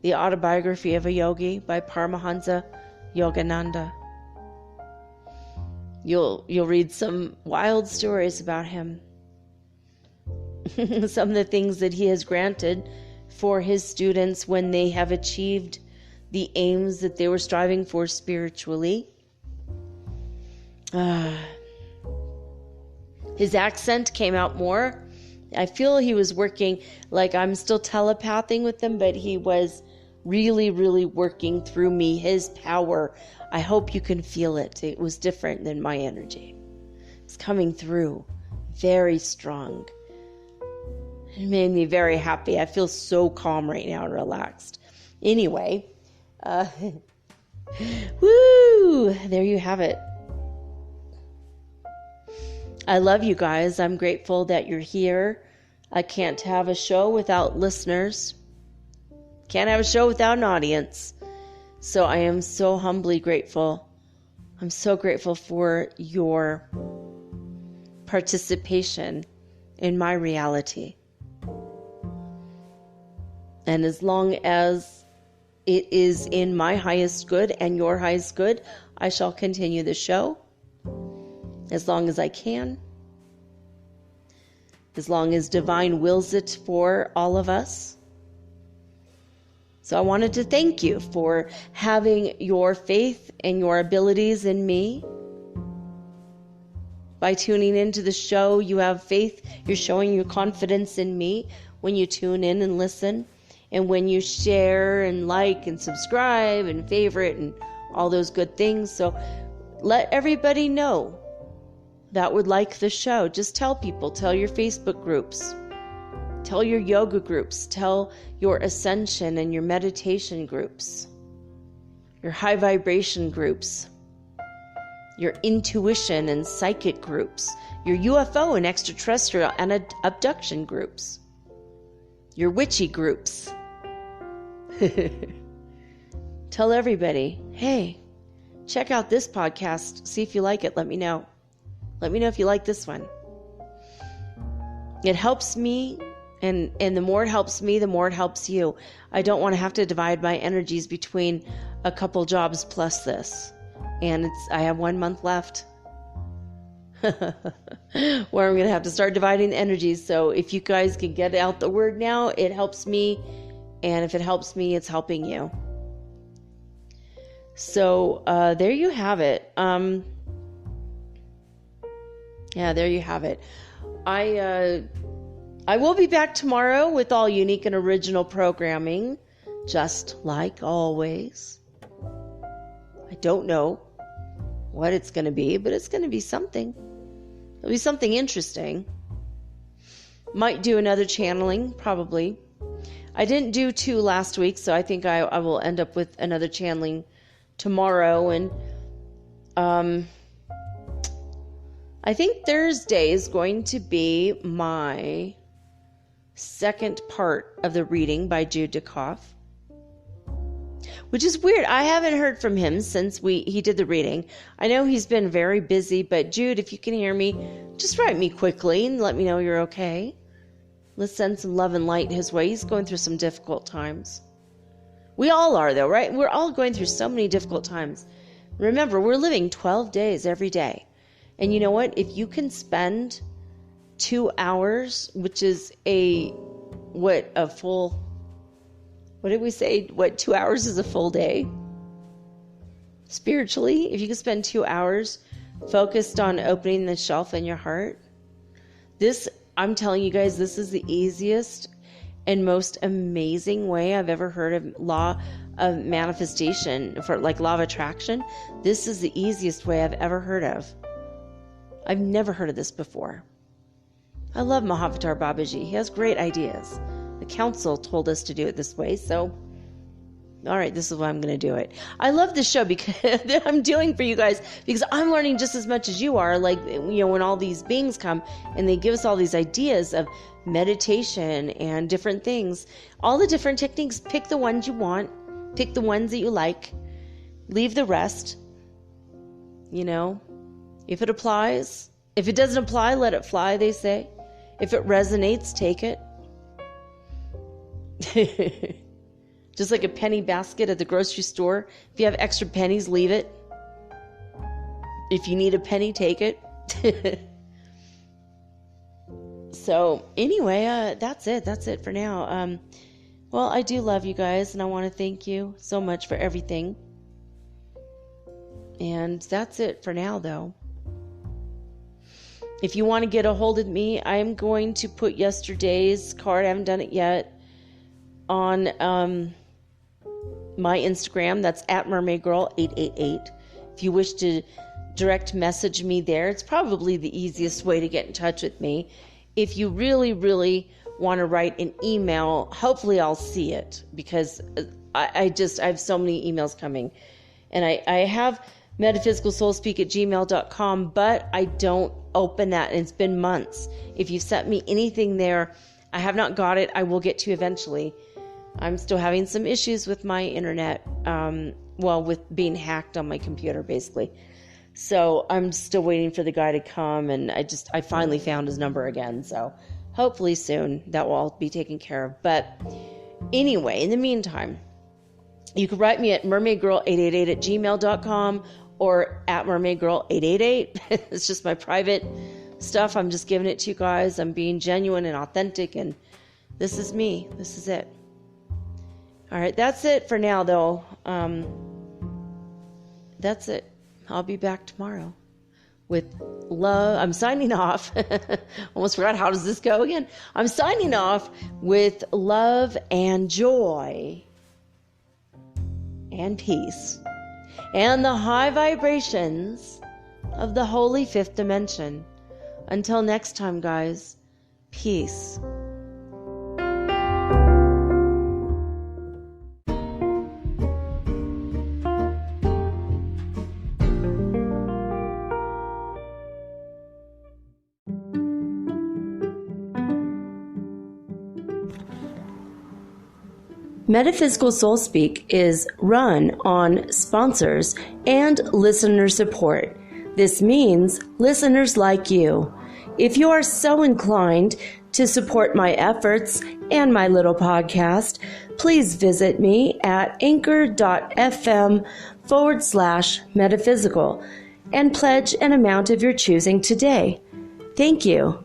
The Autobiography of a Yogi by Paramahansa Yogananda. You'll read some wild stories about him. Some of the things that he has granted for his students when they have achieved the aims that they were striving for spiritually. His accent came out more. I feel he was working, like I'm still telepathing with him, but he was really, really working through me, his power. I hope you can feel it. It was different than my energy. It's coming through very strong. It made me very happy. I feel so calm right now and relaxed. Anyway, woo, there you have it. I love you guys. I'm grateful that you're here. I can't have a show without listeners. Can't have a show without an audience. So I am so humbly grateful. I'm so grateful for your participation in my reality. And as long as it is in my highest good and your highest good, I shall continue the show as long as I can, as long as divine wills it for all of us. So I wanted to thank you for having your faith and your abilities in me. By tuning into the show, you have faith. You're showing your confidence in me when you tune in and listen. And when you share and like and subscribe and favorite and all those good things. So let everybody know that would like the show. Just tell people. Tell your Facebook groups. Tell your yoga groups. Tell your Ascension and your meditation groups. Your high vibration groups. Your intuition and psychic groups. Your UFO and extraterrestrial and abduction groups. Your witchy groups. Tell everybody, hey, check out this podcast. See if you like it. Let me know. Let me know if you like this one. It helps me, and the more it helps me, the more it helps you. I don't want to have to divide my energies between a couple jobs plus this. And I have 1 month left. Where I'm going to have to start dividing energies. So if you guys can get out the word now, it helps me. And if it helps me, it's helping you. So there you have it. Yeah, there you have it. I will be back tomorrow with all unique and original programming, just like always. I don't know what it's going to be, but it's going to be something. It'll be something interesting. Might do another channeling, probably. I didn't do 2 last week, so I think I will end up with another channeling tomorrow. And I think Thursday is going to be my second part of the reading by Jude Dukoff. Which is weird. I haven't heard from him since he did the reading. I know he's been very busy, but Jude, if you can hear me, just write me quickly and let me know you're okay. Let's send some love and light his way. He's going through some difficult times. We all are, though, right? We're all going through so many difficult times. Remember, we're living 12 days every day. And you know what? If you can spend 2 hours, which is what did we say? 2 hours is a full day? Spiritually, if you can spend 2 hours focused on opening the shelf in your heart, I'm telling you guys, this is the easiest and most amazing way I've ever heard of law of manifestation, for like law of attraction. This is the easiest way I've ever heard of. I've never heard of this before. I love Mahavatar Babaji. He has great ideas. The council told us to do it this way, so all right, this is why I'm going to do it. I love this show because that I'm doing for you guys, because I'm learning just as much as you are. Like, when all these beings come and they give us all these ideas of meditation and different things, all the different techniques, pick the ones you want, pick the ones that you like, leave the rest. If it applies, if it doesn't apply, let it fly, they say. If it resonates, take it. Just like a penny basket at the grocery store. If you have extra pennies, leave it. If you need a penny, take it. So anyway, that's it. That's it for now. Well, I do love you guys, and I want to thank you so much for everything. And that's it for now, though. If you want to get a hold of me, I am going to put yesterday's card, I haven't done it yet, on my Instagram. That's at mermaidgirl888. If you wish to direct message me there, it's probably the easiest way to get in touch with me. If you really, really want to write an email, hopefully I'll see it, because I have so many emails coming. And I have metaphysicalsoulspeak@gmail.com, but I don't open that, and it's been months. If you've sent me anything there, I have not got it. I will get to eventually. I'm still having some issues with my internet, with being hacked on my computer, basically. So I'm still waiting for the guy to come, and I finally found his number again. So hopefully soon that will all be taken care of. But anyway, in the meantime, you can write me at mermaidgirl888@gmail.com or at mermaidgirl888. It's just my private stuff. I'm just giving it to you guys. I'm being genuine and authentic, and this is me. This is it. All right, that's it for now, though. That's it. I'll be back tomorrow with love. I'm signing off. Almost forgot, how does this go again? I'm signing off with love and joy and peace and the high vibrations of the holy fifth dimension. Until next time, guys, peace. Metaphysical Soul Speak is run on sponsors and listener support. This means listeners like you. If you are so inclined to support my efforts and my little podcast, please visit me at anchor.fm/metaphysical and pledge an amount of your choosing today. Thank you.